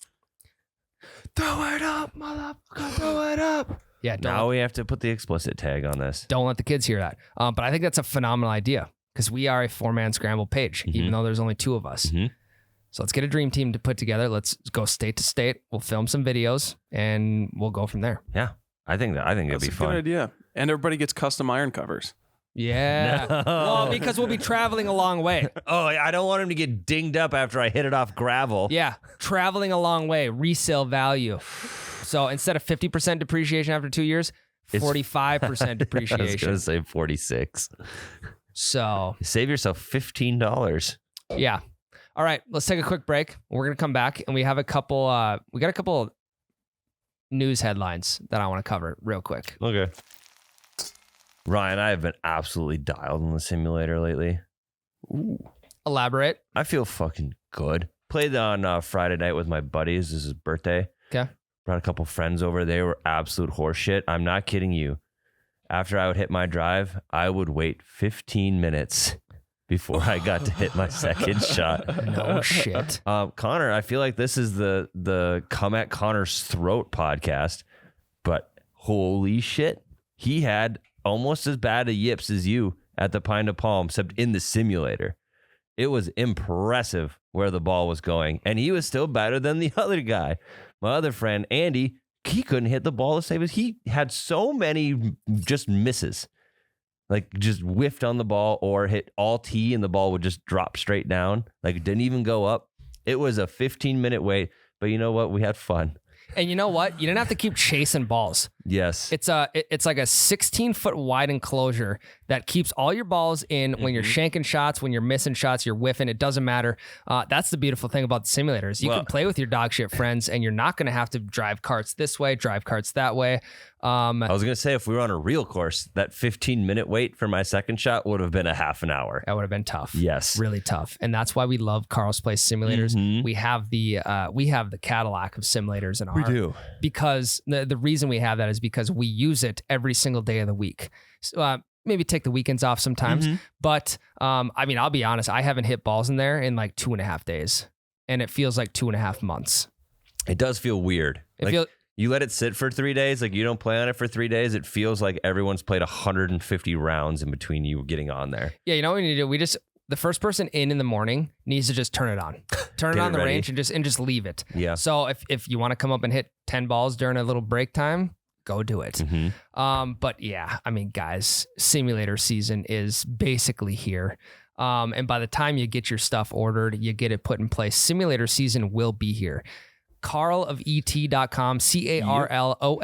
Throw it up, motherfucker, throw it up. Yeah, Now we have to put the explicit tag on this. don't let the kids hear that. But I think that's a phenomenal idea because we are a 4-man scramble page, even though there's only 2 of us. Mhm. So let's get a dream team to put together. Let's go state to state. We'll film some videos and we'll go from there. Yeah. I think it'd That's be a good fun. idea. And everybody gets custom iron covers. Yeah. No. Well, because we'll be traveling a long way. Oh, I don't want him to get dinged up after I hit it off gravel. Yeah. Traveling a long way, resale value. So instead of 50% depreciation after 2 years, 45% I was going depreciation. to say 46. So Save yourself $15. yeah. All right, let's take a quick break. We're gonna come back and we have a couple. We got a couple news headlines that I want to cover real quick. Okay. Ryan, I have been absolutely dialed in the simulator lately. Elaborate. I feel fucking good. Played on Friday night with my buddies. This is his birthday. Okay. Brought a couple friends over. They were absolute horseshit. I'm not kidding you. After I would hit my drive, I would wait 15 minutes before I got to hit my second shot. No shit. Connor, I feel like this is the Come at Connor's Throat podcast, but holy shit, he had almost as bad a yips as you at the Pine to Palm, except in the simulator. It was impressive where the ball was going, and he was still better than the other guy. My other friend, Andy, he couldn't hit the ball the same as he had so many just misses. Like just whiffed on the ball or hit all tee and the ball would just drop straight down. Like it didn't even go up. It was a 15-minute wait, but you know what? We had fun. And you know what? You didn't have to keep chasing balls. Yes. It's like a 16-foot wide enclosure that keeps all your balls in when you're shanking shots, when you're missing shots, you're whiffing. It doesn't matter. That's the beautiful thing about the simulators. You can play with your dog shit friends, and you're not going to have to drive carts this way, drive carts that way. I was going to say, if we were on a real course, that 15-minute wait for my second shot would have been a half an hour. That would have been tough. Yes. Really tough. And that's why we love Carl's Place simulators. We have the Cadillac of simulators in our do. because the reason we have that is because we use it every single day of the week. So, maybe take the weekends off sometimes. But I mean, I'll be honest, I haven't hit balls in there in like 2.5 days. And it feels like 2.5 months. It does feel weird. You let it sit for 3 days, like you don't play on it for 3 days, it feels like everyone's played 150 rounds in between you getting on there. Yeah, you know what we need to do? The first person in the morning needs to just turn it on. Turn it on the ready. range and just leave it. Yeah. So if you want to come up and hit 10 balls during a little break time, go do it. But yeah, I mean, guys, simulator season is basically here. And by the time you get your stuff ordered, you get it put in place, simulator season will be here. carlofet.com,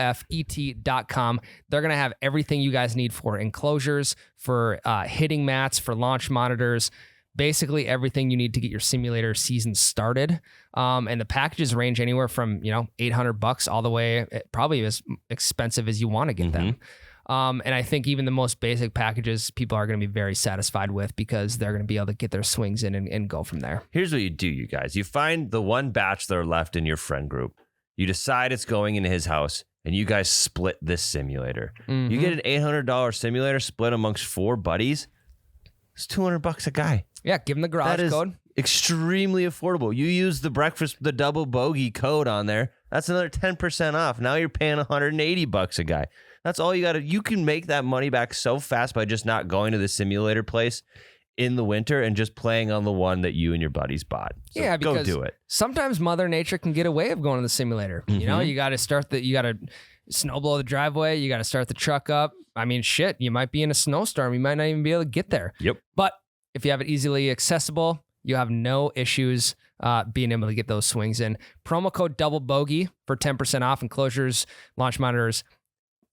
CARLOFET.com. They're going to have everything you guys need for enclosures, for hitting mats, for launch monitors, basically everything you need to get your simulator season started. And the packages range anywhere from, $800 all the way, probably as expensive as you want to get them. And I think even the most basic packages, people are going to be very satisfied with because they're going to be able to get their swings in and go from there. Here's what you do, you guys. You find the one bachelor left in your friend group. You decide it's going into his house, and you guys split this simulator. You get an $800 simulator split amongst 4 buddies. It's $200 a guy. Yeah, give them the garage code. Extremely affordable. You use the double bogey code on there. That's another 10% off. Now you're paying $180 a guy. That's all you got to. You can make that money back so fast by just not going to the simulator place in the winter and just playing on the one that you and your buddies bought. So yeah, because go do it. Sometimes Mother Nature can get away of going to the simulator. You know, you got to snow blow the driveway. You got to start the truck up. I mean, shit, you might be in a snowstorm. You might not even be able to get there. Yep. But if you have it easily accessible, you have no issues being able to get those swings in. Promo code Double Bogey for 10% off enclosures, launch monitors.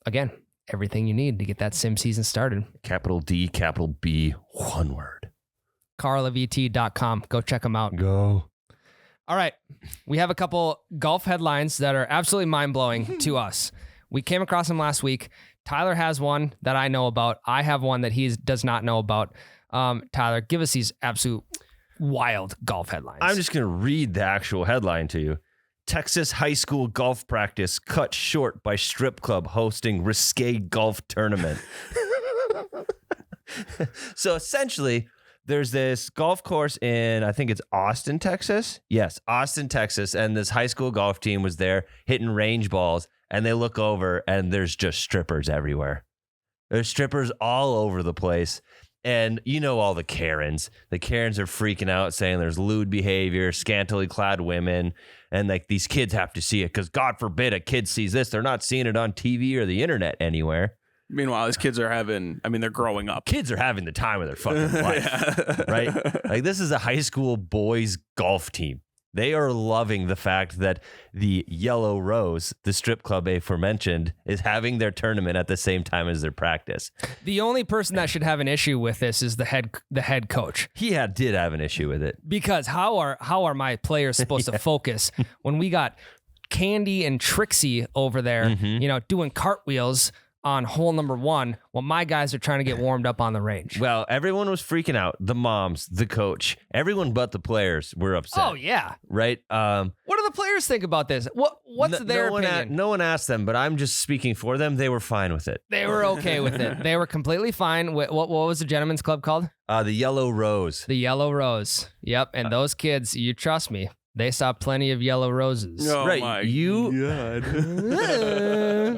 Again, everything you need to get that sim season started. Capital D, capital B, one word. carlavt.com. Go check them out. Go. All right. We have a couple golf headlines that are absolutely mind-blowing to us. We came across them last week. Tyler has one that I know about. I have one that he does not know about. Tyler, give us these absolute wild golf headlines. I'm just going to read the actual headline to you. Texas high school golf practice cut short by strip club hosting risque golf tournament. So essentially, there's this golf course in, I think it's Austin, Texas. Yes, Austin, Texas. And this high school golf team was there hitting range balls. And they look over and there's just strippers everywhere. There's strippers all over the place. And you know all the Karens. The Karens are freaking out saying there's lewd behavior, scantily clad women. And like these kids have to see it because God forbid a kid sees this. They're not seeing it on TV or the internet anywhere. Meanwhile, these kids are they're growing up. Kids are having the time of their fucking life, right? Like this is a high school boys golf team. They are loving the fact that the Yellow Rose, the strip club aforementioned, is having their tournament at the same time as their practice. The only person that should have an issue with this is the head coach. He did have an issue with it. Because how are my players supposed to focus when we got Candy and Trixie over there, doing cartwheels on hole number 1 while my guys are trying to get warmed up on the range? Well, everyone was freaking out. The moms, the coach, everyone but the players were upset. Oh, yeah. Right? What do the players think about this? What's their opinion? No one asked them, but I'm just speaking for them. They were fine with it. They were okay with it. They were completely fine. What was the gentleman's club called? The Yellow Rose. The Yellow Rose. Yep. And those kids, you trust me, they saw plenty of yellow roses. Oh, right. my God.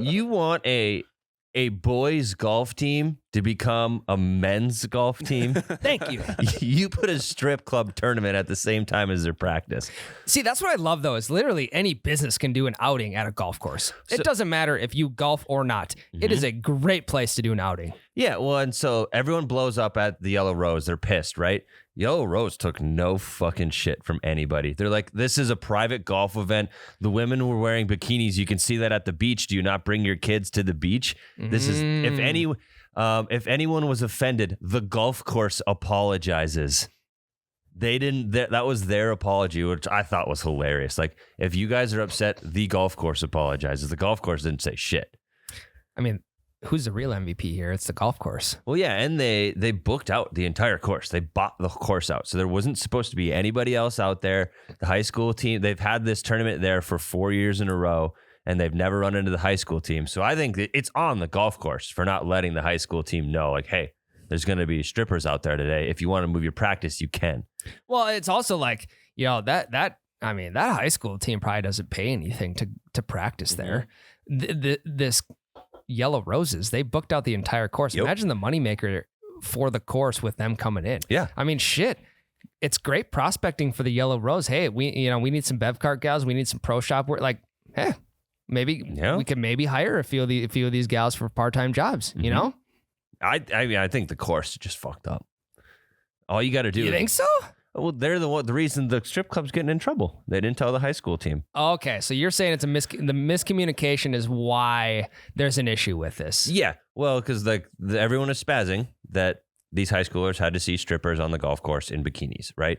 You want a boys golf team to become a men's golf team. Thank you. You put a strip club tournament at the same time as their practice. See, that's what I love, though, is literally any business can do an outing at a golf course. It doesn't matter if you golf or not. It is a great place to do an outing. Yeah, well, and so everyone blows up at the Yellow Rose. They're pissed, right? Yellow Rose took no fucking shit from anybody. They're like, this is a private golf event. The women were wearing bikinis. You can see that at the beach. Do you not bring your kids to the beach? This is, if anyone was offended, the golf course apologizes. They didn't, that was their apology, which I thought was hilarious. Like, if you guys are upset, the golf course apologizes. The golf course didn't say shit. I mean, who's the real MVP here? It's the golf course. Well, yeah, and they booked out the entire course. They bought the course out. So there wasn't supposed to be anybody else out there. The high school team, they've had this tournament there for 4 years in a row, and they've never run into the high school team. So I think it's on the golf course for not letting the high school team know, like, hey, there's going to be strippers out there today. If you want to move your practice, you can. Well, it's also like, that high school team probably doesn't pay anything to practice there. This Yellow Roses, they booked out the entire course. Yep. Imagine the moneymaker for the course with them coming in. Yeah. I mean, shit. It's great prospecting for the Yellow Rose. Hey, we need some bev cart gals. We need some pro shop work. Like, hey, maybe we could maybe hire a few of these gals for part-time jobs, you know? I mean, I think the course is just fucked up. All you got to do. You think so? Well, they're the reason the strip club's getting in trouble. They didn't tell the high school team. Okay, so you're saying it's the miscommunication is why there's an issue with this. Yeah, well, because everyone is spazzing that these high schoolers had to see strippers on the golf course in bikinis, right?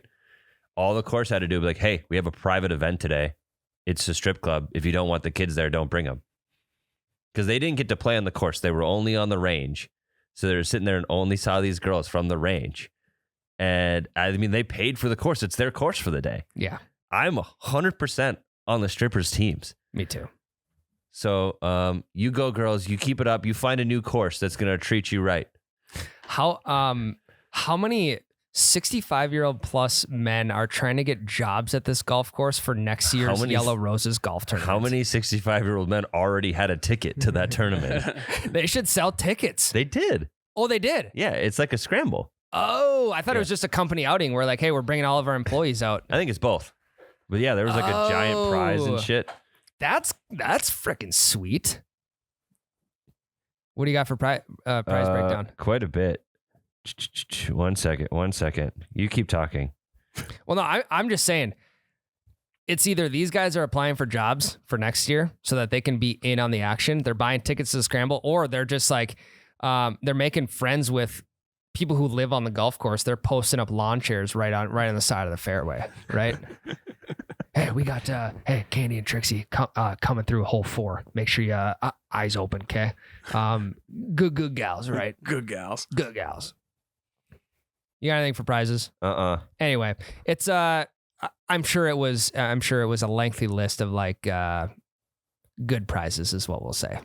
All the course had to do was like, hey, we have a private event today. It's a strip club. If you don't want the kids there, don't bring them. because they didn't get to play on the course. They were only on the range. So they were sitting there and only saw these girls from the range. And I mean, they paid for the course. It's their course for the day. Yeah. I'm 100% on the strippers' teams. Me too. So you go, girls. You keep it up. You find a new course that's going to treat you right. How many 65-year-old plus men are trying to get jobs at this golf course for next year's Yellow Roses golf tournament? How many 65-year-old men already had a ticket to that tournament? They should sell tickets. They did. Oh, they did? Yeah, it's like a scramble. Oh, I thought it was just a company outing where like, hey, we're bringing all of our employees out. I think it's both. But yeah, there was like a giant prize and shit. That's freaking sweet. What do you got for prize breakdown? Quite a bit. 1 second. You keep talking. Well, no, I'm just saying it's either these guys are applying for jobs for next year so that they can be in on the action. They're buying tickets to the scramble, or they're just like, they're making friends with people who live on the golf course. They're posting up lawn chairs right on the side of the fairway, right? Hey, we got Candy and Trixie coming through hole 4. Make sure you eyes open, okay? Good gals, right? Good gals. Good gals. You got anything for prizes? Anyway, it's I'm sure it was a lengthy list of like good prizes is what we'll say.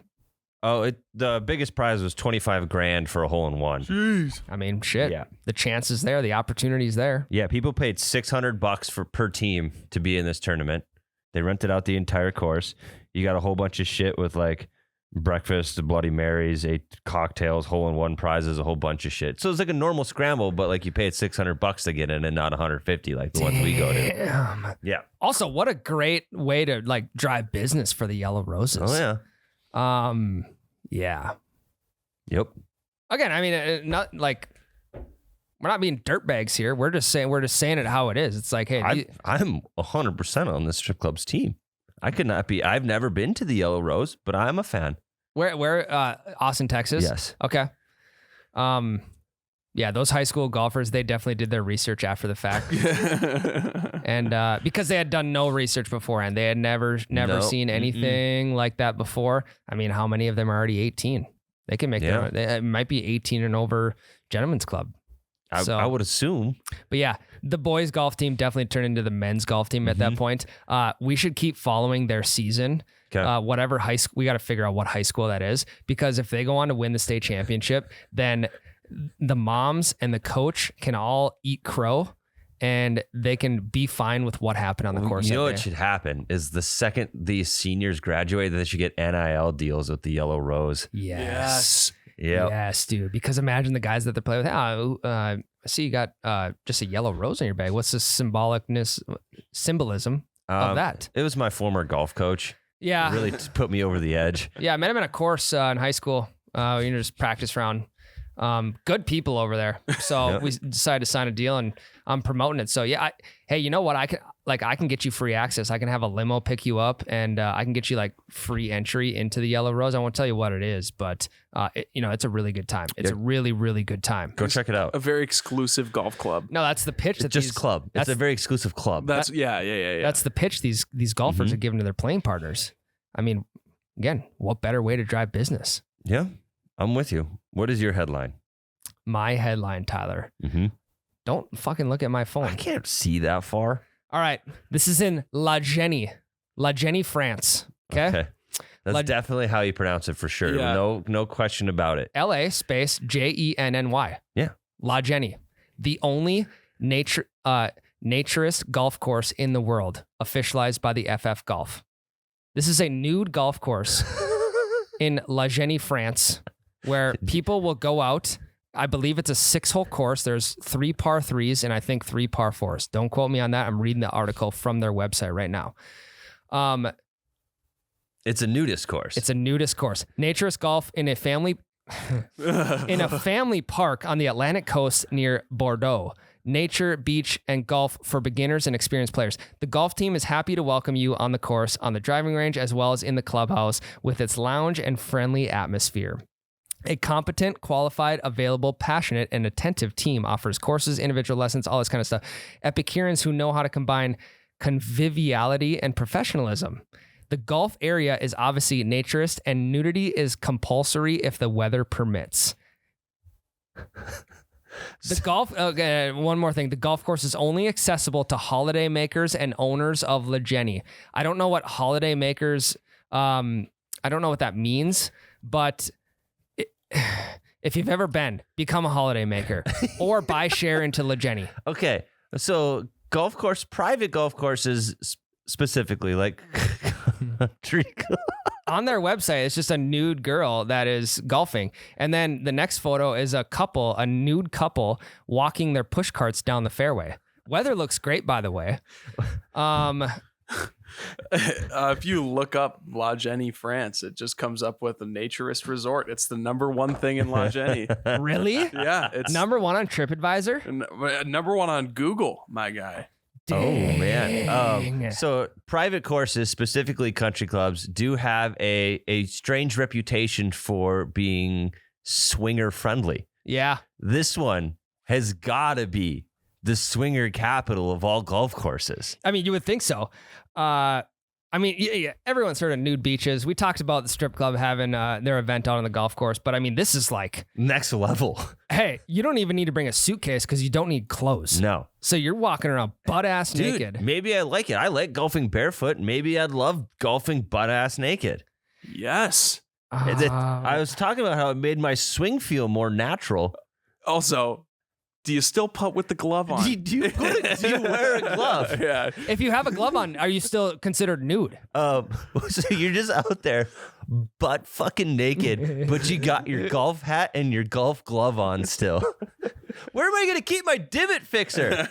Oh, the biggest prize was $25,000 for a hole-in-one. Jeez. I mean, shit. Yeah. The chance is there. The opportunity is there. Yeah, people paid $600 per team to be in this tournament. They rented out the entire course. You got a whole bunch of shit with like breakfast, Bloody Marys, 8 cocktails, hole-in-one prizes, a whole bunch of shit. So it's like a normal scramble, but like you paid $600 to get in and not $150 like the ones we go to. Damn. Yeah. Also, what a great way to like drive business for the Yellow Roses. Oh yeah. Yeah. Yep. Again, I mean, not like we're not being dirtbags here. We're just saying it how it is. It's like, hey, I'm 100% on this strip club's team. I could not be. I've never been to the Yellow Rose, but I'm a fan. Where Austin, Texas? Yes. Okay. Yeah, those high school golfers, they definitely did their research after the fact. And because they had done no research beforehand. They had never seen anything like that before. I mean, how many of them are already 18? They can make it might be 18 and over gentlemen's club. I would assume. But yeah, the boys golf team definitely turned into the men's golf team at that point. We should keep following their season. Okay. Whatever high school, we got to figure out what high school that is, because if they go on to win the state championship, then the moms and the coach can all eat crow and they can be fine with what happened on the course. You know that what day. should happen is the second these seniors graduate, they should get NIL deals with the Yellow Rose. Yes. Yeah. Yes, dude. Because imagine the guys that they play with. I see you got just a yellow rose in your bag. What's the symbolism of that? It was my former golf coach. Yeah. It really put me over the edge. Yeah, I met him in a course in high school. Just practice round. Good people over there. So we decided to sign a deal and I'm promoting it. So yeah, hey, you know what? I can get you free access. I can have a limo pick you up and I can get you like free entry into the Yellow Rose. I won't tell you what it is, but it's a really good time. It's a really, really good time. Go check it out. A very exclusive golf club. No, that's the pitch. It's just club. It's a very exclusive club. That's yeah. That's the pitch these golfers are giving to their playing partners. I mean, again, what better way to drive business? Yeah, I'm with you. What is your headline? My headline, Tyler. Don't fucking look at my phone. I can't see that far. All right. This is in La Genie, France. Okay. That's definitely how you pronounce it for sure. Yeah. No question about it. LA space JENNY. Yeah. La Genie. The only naturist golf course in the world, officialized by the FF Golf. This is a nude golf course in La Genie, France, where people will go out. I believe it's a 6-hole course. There's 3 par 3s and I think 3 par 4s. Don't quote me on that. I'm reading the article from their website right now. It's a nudist course. It's a nudist course. Naturist golf in a family park on the Atlantic coast near Bordeaux. Nature, beach, and golf for beginners and experienced players. The golf team is happy to welcome you on the course, on the driving range, as well as in the clubhouse with its lounge and friendly atmosphere. A competent, qualified, available, passionate, and attentive team offers courses, individual lessons, all this kind of stuff. Epicureans who know how to combine conviviality and professionalism. The Gulf area is obviously naturist, and nudity is compulsory if the weather permits. The golf. Okay, one more thing. The golf course is only accessible to holiday makers and owners of La Jenny. I don't know what holiday makers. I don't know what that means, but if you've ever been, become a holiday maker or buy share into La Jenny. Okay, so private golf courses specifically, like on their website, it's just a nude girl that is golfing. And then the next photo is a nude couple walking their push carts down the fairway. Weather looks great, by the way. If you look up La Jenny, France, it just comes up with a naturist resort. It's the #1 thing in La Jenny. Really? Yeah. It's number one on TripAdvisor? #1 on Google, my guy. Oh man! Dang. So private courses, specifically country clubs, do have a strange reputation for being swinger friendly. Yeah. This one has got to be the swinger capital of all golf courses. I mean, you would think so. Yeah, everyone's heard of nude beaches. We talked about the strip club having their event out on the golf course, but I mean, this is like Next level. hey, you don't even need to bring a suitcase because you don't need clothes. No. So you're walking around butt-ass Dude, naked. maybe I like it. I like golfing barefoot. Maybe I'd love golfing butt-ass naked. Yes. I was talking about how it made my swing feel more natural. Also, do you still putt with the glove on? Do you wear a glove? Yeah. If you have a glove on, are you still considered nude? So you're just out there butt fucking naked, but you got your golf hat and your golf glove on still. Where am I going to keep my divot fixer?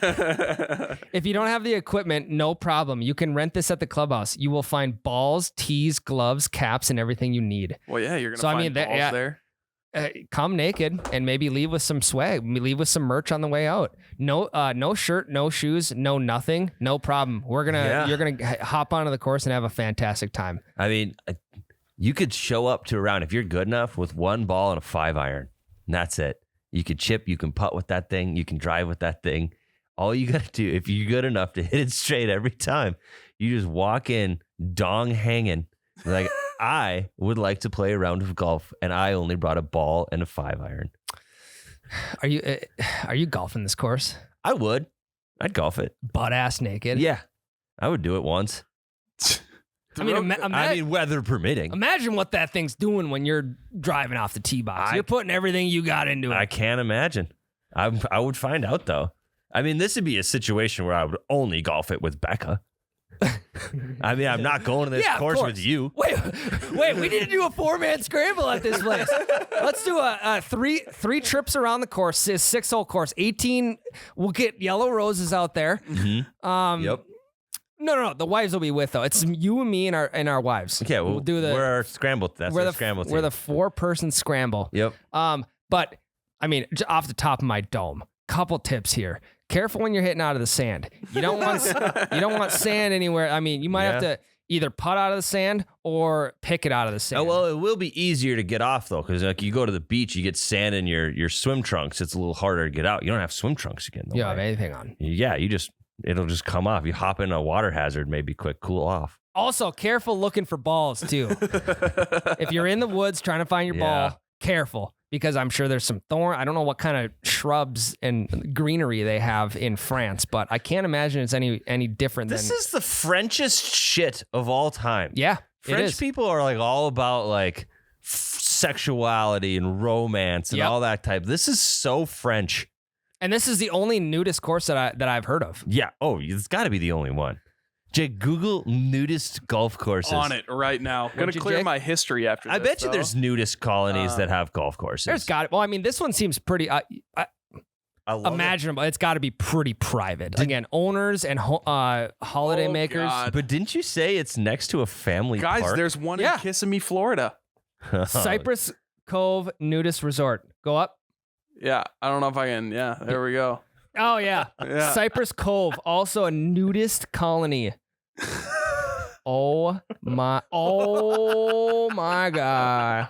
If you don't have the equipment, no problem. You can rent this at the clubhouse. You will find balls, tees, gloves, caps, and everything you need. Well, yeah, you're going to find balls there. Come naked and maybe leave with some swag. Leave with some merch on the way out. No shirt, no shoes, no nothing, no problem. You're gonna hop onto the course and have a fantastic time. I mean, you could show up to a round if you're good enough with one ball and a 5-iron. And that's it. You can chip, you can putt with that thing, you can drive with that thing. All you got to do, if you're good enough to hit it straight every time, you just walk in, dong hanging, like, I would like to play a round of golf, and I only brought a ball and a 5-iron. Are you golfing this course? I would. I'd golf it. Butt ass naked? Yeah. I would do it once. I mean, weather permitting. Imagine what that thing's doing when you're driving off the tee box. You're putting everything you got into it. I can't imagine. I would find out, though. I mean, this would be a situation where I would only golf it with Becca. I mean, I'm not going to this course with you. Wait, we need to do a 4-man scramble at this place. Let's do a three trips around the course, 6-hole course, 18. We'll get yellow roses out there. Mm-hmm. Yep. No, the wives will be with though. It's you and me and our wives. Okay, we'll do we're our scramble. That's our scramble team. We're the 4-person scramble. Yep. But I mean, off the top of my dome, couple tips here. Careful when you're hitting out of the sand. You don't want sand anywhere. I mean, you might have to either putt out of the sand or pick it out of the sand. Oh, well, it will be easier to get off though, because like you go to the beach, you get sand in your swim trunks. It's a little harder to get out. You don't have swim trunks again. You don't have anything on. Yeah, it'll just come off. You hop in a water hazard, maybe quick, cool off. Also, careful looking for balls too. If you're in the woods trying to find your ball, careful. Because I'm sure there's some thorn. I don't know what kind of shrubs and greenery they have in France, but I can't imagine it's any different. This is the Frenchest shit of all time. Yeah, French people are like all about like sexuality and romance and all that type. This is so French. And this is the only nudist course that I've heard of. Yeah. Oh, it's got to be the only one. Jake, Google nudist golf courses. On it right now. Going to clear my history after this. I bet you there's nudist colonies that have golf courses. There's got it. Well, I mean, this one seems pretty imaginable. It's got to be pretty private. Again, owners and holiday makers. God. But didn't you say it's next to a family park? Guys, there's one in Kissimmee, Florida. Cypress Cove Nudist Resort. Go up. Yeah, I don't know if I can. Yeah, there we go. Oh, yeah. Cypress Cove, also a nudist colony. Oh my God.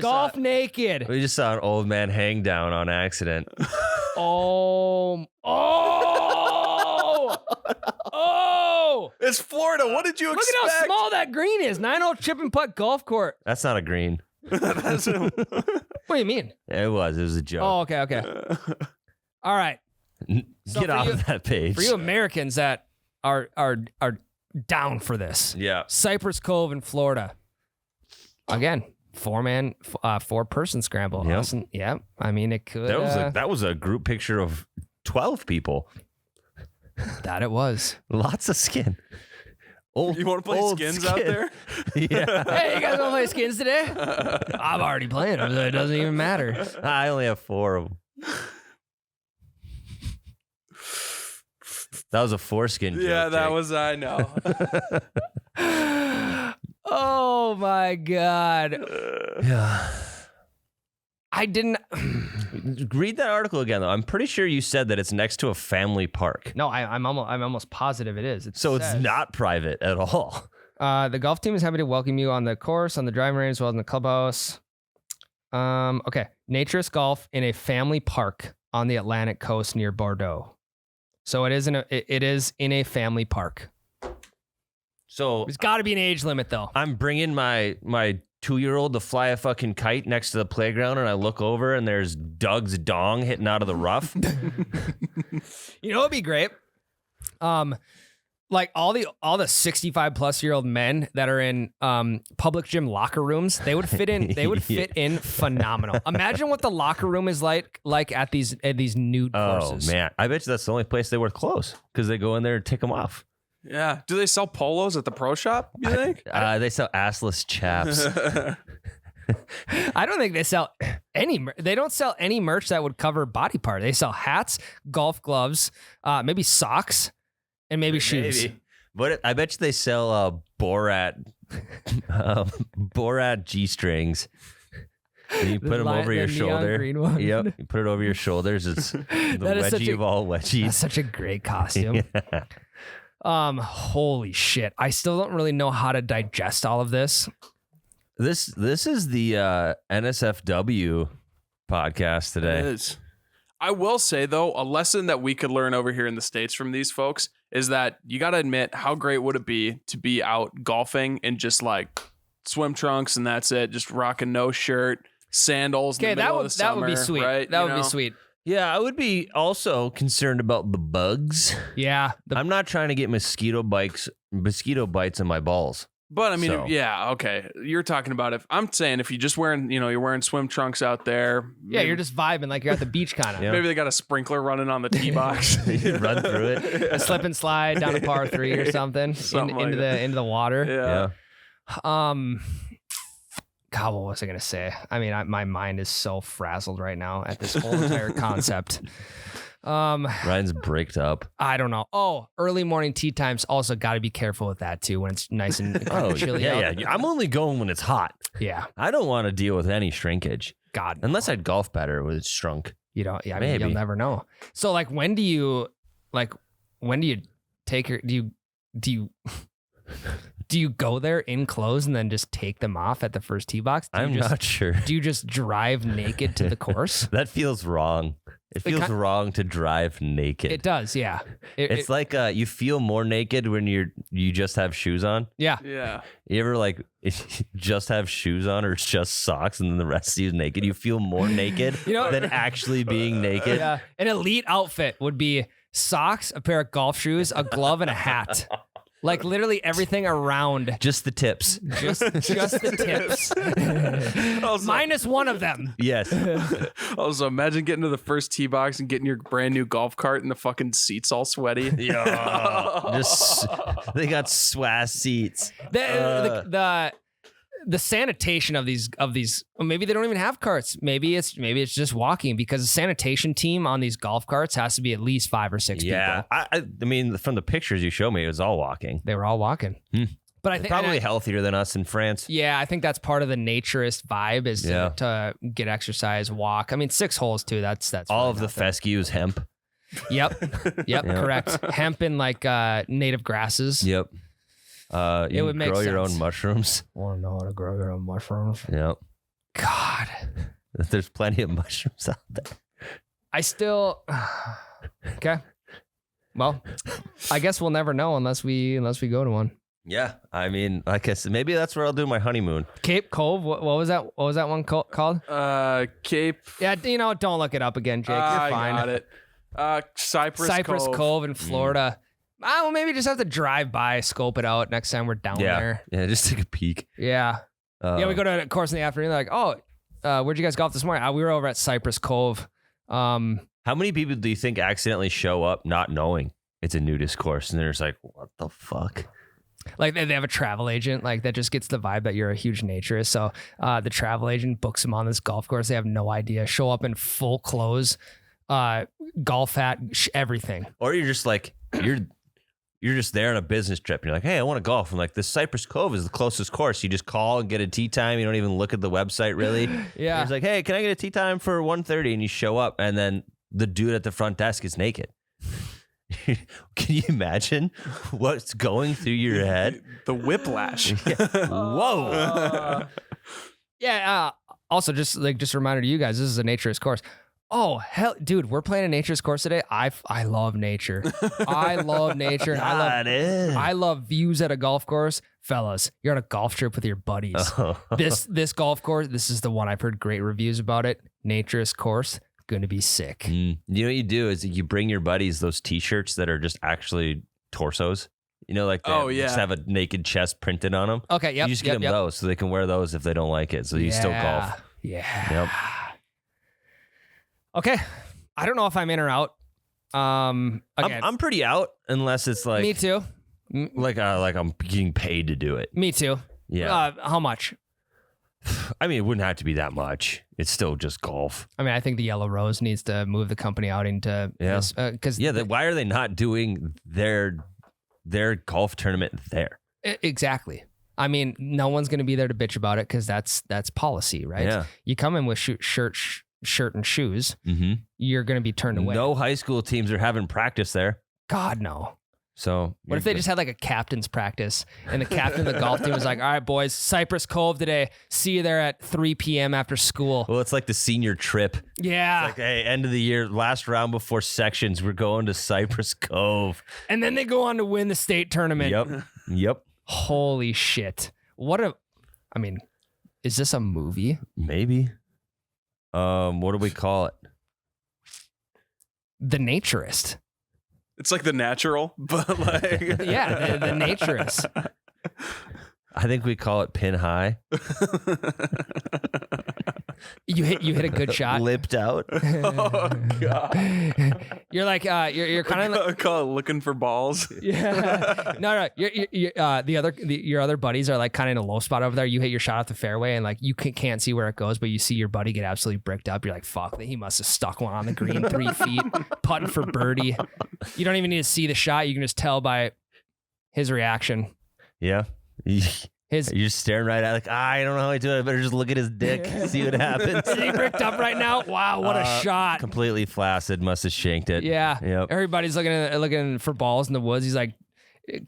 Golf naked. We just saw an old man hang down on accident. Oh. Whoa! It's Florida. What did you Look expect? at how small that green is. 9-hole chip and putt golf court. That's not a green. That's What do you mean? It was a joke. Oh, okay. All right. So Get for off you- of that page. For you Americans that are down for this, Yeah. Cypress Cove in Florida. Again, 4-person scramble. Yep. Awesome. Yeah. I mean, it could. That was a group picture of 12 people. That it was. Lots of skin. Old, You want to play old skins out skin. there? Yeah. Hey, you guys want to play skins today? I'm already playing them, so it doesn't even matter. I only have 4 of them. That was a foreskin joke. Yeah, that Jake. was, I know. Oh my God. Yeah. I didn't. Read that article again, though. I'm pretty sure you said that it's next to a family park. No, I'm almost positive it is. So says, it's not private at all. The golf team is happy to welcome you on the course, on the driving range, as well as in the clubhouse. Okay. Naturist golf in a family park on the Atlantic coast near Bordeaux. So it is in a family park. So There's got to be an age limit, though. I'm bringing my 2-year-old to fly a fucking kite next to the playground, and I look over and there's Doug's dong hitting out of the rough. You know, it'd be great. Like all the 65-plus-year-old men that are in public gym locker rooms, they would fit in. They would fit in phenomenal. Imagine what the locker room is like at these nude courses. Oh man, I bet you that's the only place they wear clothes because they go in there and take them off. Yeah. Do they sell polos at the pro shop, you think? They sell assless chaps. I don't think they sell any. They don't sell any merch that would cover body part. They sell hats, golf gloves, maybe socks, and maybe shoes. Maybe. But I bet you they sell Borat G-strings. And you put them over your neon shoulder. green one. Yep. You put it over your shoulders. It's the That is such wedgie a- of all wedgies. That's such a great costume. Yeah. Holy shit. I still don't really know how to digest all of this. This is the NSFW podcast It today. is. I will say, though, a lesson that we could learn over here in the States from these folks is that you got to admit, how great would it be to be out golfing in just like swim trunks and that's it, just rocking no shirt, sandals. Okay, in the that middle would of the be summer, sweet. Right? That You would be know? sweet. Yeah, I would be also concerned about the bugs. Yeah. I'm not trying to get mosquito bites in my balls. But I mean, So- yeah, okay. You're talking about I'm saying if you just wearing, you're wearing swim trunks out there. Yeah, you're just vibing like you're at the beach kind of. Yeah. Maybe they got a sprinkler running on the tee box. You run through it. A slip and slide down a par 3 or something, Something like into the water. Yeah. Yeah. God, what was I gonna say? I mean, my mind is so frazzled right now at this whole entire concept. Ryan's braked up. I don't know. Oh, early morning tea times also got to be careful with that too when it's nice and chilly out. Yeah. I'm only going when it's hot. Yeah. I don't want to deal with any shrinkage God, unless I'd golf better when it's shrunk. you don't. Yeah, I mean, Maybe. you'll never know. So, like, when do you take your? Do you go there in clothes and then just take them off at the first tee box? I'm not sure. Do you just drive naked to the course? That feels wrong. It feels wrong to drive naked. It does, yeah. It's like you feel more naked when you just have shoes on. Yeah. Yeah. You ever like just have shoes on or it's just socks and then the rest of you is naked? You feel more naked than actually being naked. Yeah. An elite outfit would be socks, a pair of golf shoes, a glove, and a hat. Like literally everything around. Just the tips. Just the tips. Also, Minus one of them. Yes. also, imagine getting to the first tee box and getting your brand new golf cart and the fucking seats all sweaty. Yeah. Just they got swass seats. The sanitation of these well, maybe they don't even have carts. Maybe it's just walking because the sanitation team on these golf carts has to be at least 5 or 6 Yeah. people. I mean, from the pictures you showed me, it was all walking. They were all walking. But I think Probably healthier than us in France. yeah, I think that's part of the naturist vibe is to get exercise, walk. I mean, 6 holes too. That's All really of the nothing. fescue is hemp. Yep, Yeah. correct. Hemp and like native grasses. Yep. You would can make grow your sense. own mushrooms. Want to know how to grow your own mushrooms? Yep. God, There's plenty of mushrooms out there. I still okay. Well, I guess we'll never know unless we go to one. Yeah, I mean, like I said, maybe that's where I'll do my honeymoon. Cape Cove. What was that? What was that one called? Cape. Yeah, don't look it up again, Jake. You're fine. I got it. Cypress Cove in Florida. Well, maybe just have to drive by, scope it out next time we're down there. Yeah, just take a peek. Yeah. Yeah, we go to a course in the afternoon. They're like, oh, where'd you guys golf this morning? We were over at Cypress Cove. How many people do you think accidentally show up not knowing it's a nudist course? And they're just like, what the fuck? Like they have a travel agent like that just gets the vibe that you're a huge naturist. So the travel agent books them on this golf course. They have no idea. Show up in full clothes, golf hat, everything. Or you're just like, you're just there on a business trip and you're like, hey, I want to golf. And like, this Cypress Cove is the closest course. You just call and get a tee time. You don't even look at the website really. Yeah. He's like, hey, can I get a tee time for 1:30? And you show up and then the dude at the front desk is naked. Can you imagine what's going through your head? The whiplash. Whoa. Yeah. Also, just a reminder to you guys, this is a naturist course. Oh, hell, dude, we're playing a naturist course today. I love nature. I love nature. And I love views at a golf course. Fellas, you're on a golf trip with your buddies. Oh. This golf course, this is the one I've heard great reviews about it. Naturist course. Going to be sick. You know what you do is you bring your buddies those t-shirts that are just actually torsos. You know, like they just have a naked chest printed on them. Okay, yep. You just get them those so they can wear those if they don't like it. So you still golf. Yeah. Yep. Okay. I don't know if I'm in or out. Again, I'm pretty out unless it's like me too. Like I'm getting paid to do it. Me too. Yeah. How much? I mean, it wouldn't have to be that much. It's still just golf. I mean, I think the Yellow Rose needs to move the company out into this because why are they not doing their golf tournament there? Exactly. I mean, no one's going to be there to bitch about it because that's policy, right? Yeah. You come in with shirt and shoes, you're going to be turned away. No high school teams are having practice there. God, no. So what if they just had like a captain's practice and the captain of the golf team was like, all right, boys, Cypress Cove today. See you there at 3 p.m. after school. Well, it's like the senior trip. Yeah. It's like, hey, end of the year, last round before sections, we're going to Cypress Cove. And then they go on to win the state tournament. Yep. Holy shit. I mean, is this a movie? Maybe. What do we call it? The Naturist. It's like The Natural, but like yeah, the Naturist. I think we call it Pin High. You hit a good shot. Lipped out. Oh god. You're like you're kind of call it looking for balls. Yeah. No. Your other buddies are like kind of in a low spot over there. You hit your shot off the fairway and like you can't see where it goes, but you see your buddy get absolutely bricked up. You're like, fuck, he must have stuck one on the green 3 feet, putting for birdie. You don't even need to see the shot. You can just tell by his reaction. Yeah. You're just staring right at like, I don't know how I do it. I better just look at his dick, see what happens. Is he bricked up right now? Wow, what a shot. Completely flaccid, must have shanked it. Yeah. Yep. Everybody's looking for balls in the woods. He's like,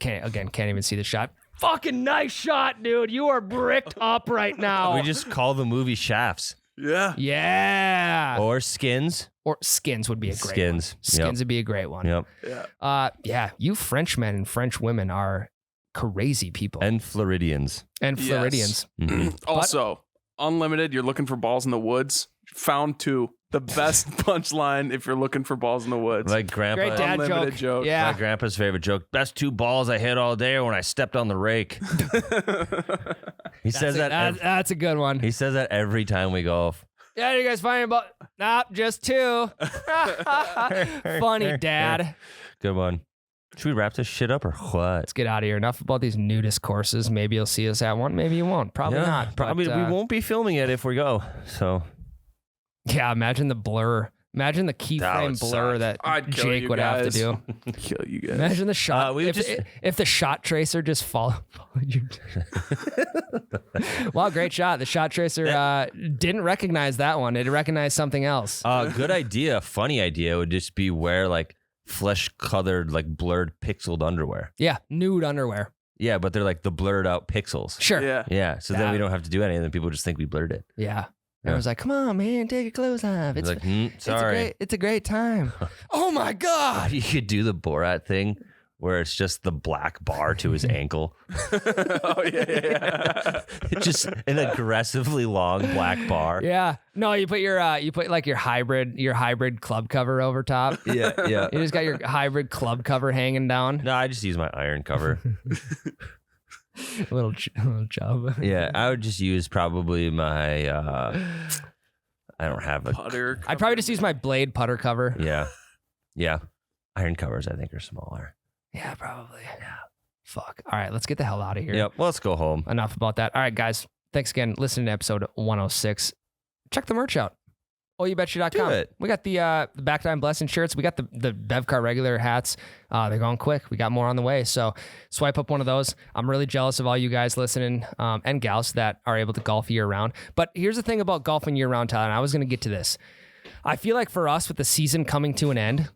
can't even see the shot. Fucking nice shot, dude. You are bricked up right now. We just call the movie Shafts. Yeah. Yeah. Or Skins. Or Skins would be a great Skins. one. Skins would be a great one. Yep. Yeah. Yeah. You Frenchmen and French women are crazy people. And Floridians. Floridians. Yes. Mm-hmm. Also, unlimited, you're looking for balls in the woods. Found two. The best punchline if you're looking for balls in the woods. Like grandpa. Great dad Unlimited joke. Yeah. My grandpa's favorite joke. Best 2 balls I hit all day are when I stepped on the rake. He says that. That's a good one. He says that every time we golf. Yeah, you guys find about just 2. Funny, Dad. Good one. Should we wrap this shit up or what? Let's get out of here. Enough about these nudist courses. Maybe you'll see us at one. Maybe you won't. Probably not. Probably but, we won't be filming it if we go. So yeah, imagine the blur. Imagine the keyframe blur that Jake would have to do. Kill you guys. Imagine the shot. If the shot tracer just followed you. Wow, great shot. The shot tracer didn't recognize that one. It recognized something else. Good idea. Funny idea would just be wear like flesh-colored, like blurred, pixeled underwear. Yeah, nude underwear. Yeah, but they're like the blurred out pixels. Sure. Yeah. Yeah. So then we don't have to do anything. Then people just think we blurred it. Yeah. Everyone's like, come on, man, take your clothes off. It's like, sorry. It's a great time. Oh my God. You could do the Borat thing where it's just the black bar to his ankle. Oh yeah. Just an aggressively long black bar. Yeah. No, you put your hybrid club cover over top. Yeah. You just got your hybrid club cover hanging down. No, I just use my iron cover. a little job. Yeah, I would just use probably my. I don't have a Putter. I'd probably just use my blade putter cover. Yeah. Iron covers, I think, are smaller. Yeah, probably. Yeah. Fuck. All right, let's get the hell out of here. Yep. Well, let's go home. Enough about that. All right, guys. Thanks again. Listen to episode 106. Check the merch out. OUBetcha.com. Do it. We got the Back Time Blessing shirts. We got the Bevcar regular hats. They're going quick. We got more on the way. So swipe up one of those. I'm really jealous of all you guys listening and gals that are able to golf year round. But here's the thing about golfing year round, Tyler, and I was going to get to this. I feel like for us, with the season coming to an end,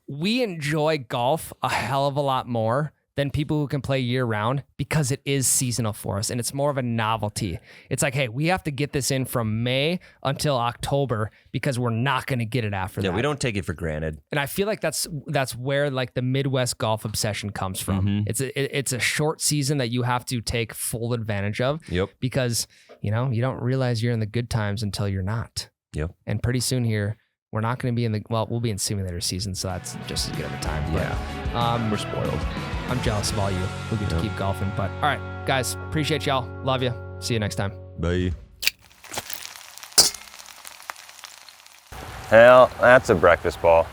we enjoy golf a hell of a lot more than people who can play year round because it is seasonal for us and it's more of a novelty. It's like, hey, we have to get this in from May until October because we're not going to get it after that. Yeah, we don't take it for granted. And I feel like that's where like the Midwest golf obsession comes from. Mm-hmm. It's a short season that you have to take full advantage of. Yep. Because, you don't realize you're in the good times until you're not. Yep. And pretty soon here, we're not going to be we'll be in simulator season, so that's just as good of a time. Yeah. We're spoiled. I'm jealous of all you who get to keep golfing. But all right, guys, appreciate y'all. Love you. See you next time. Bye. Hell, that's a breakfast ball.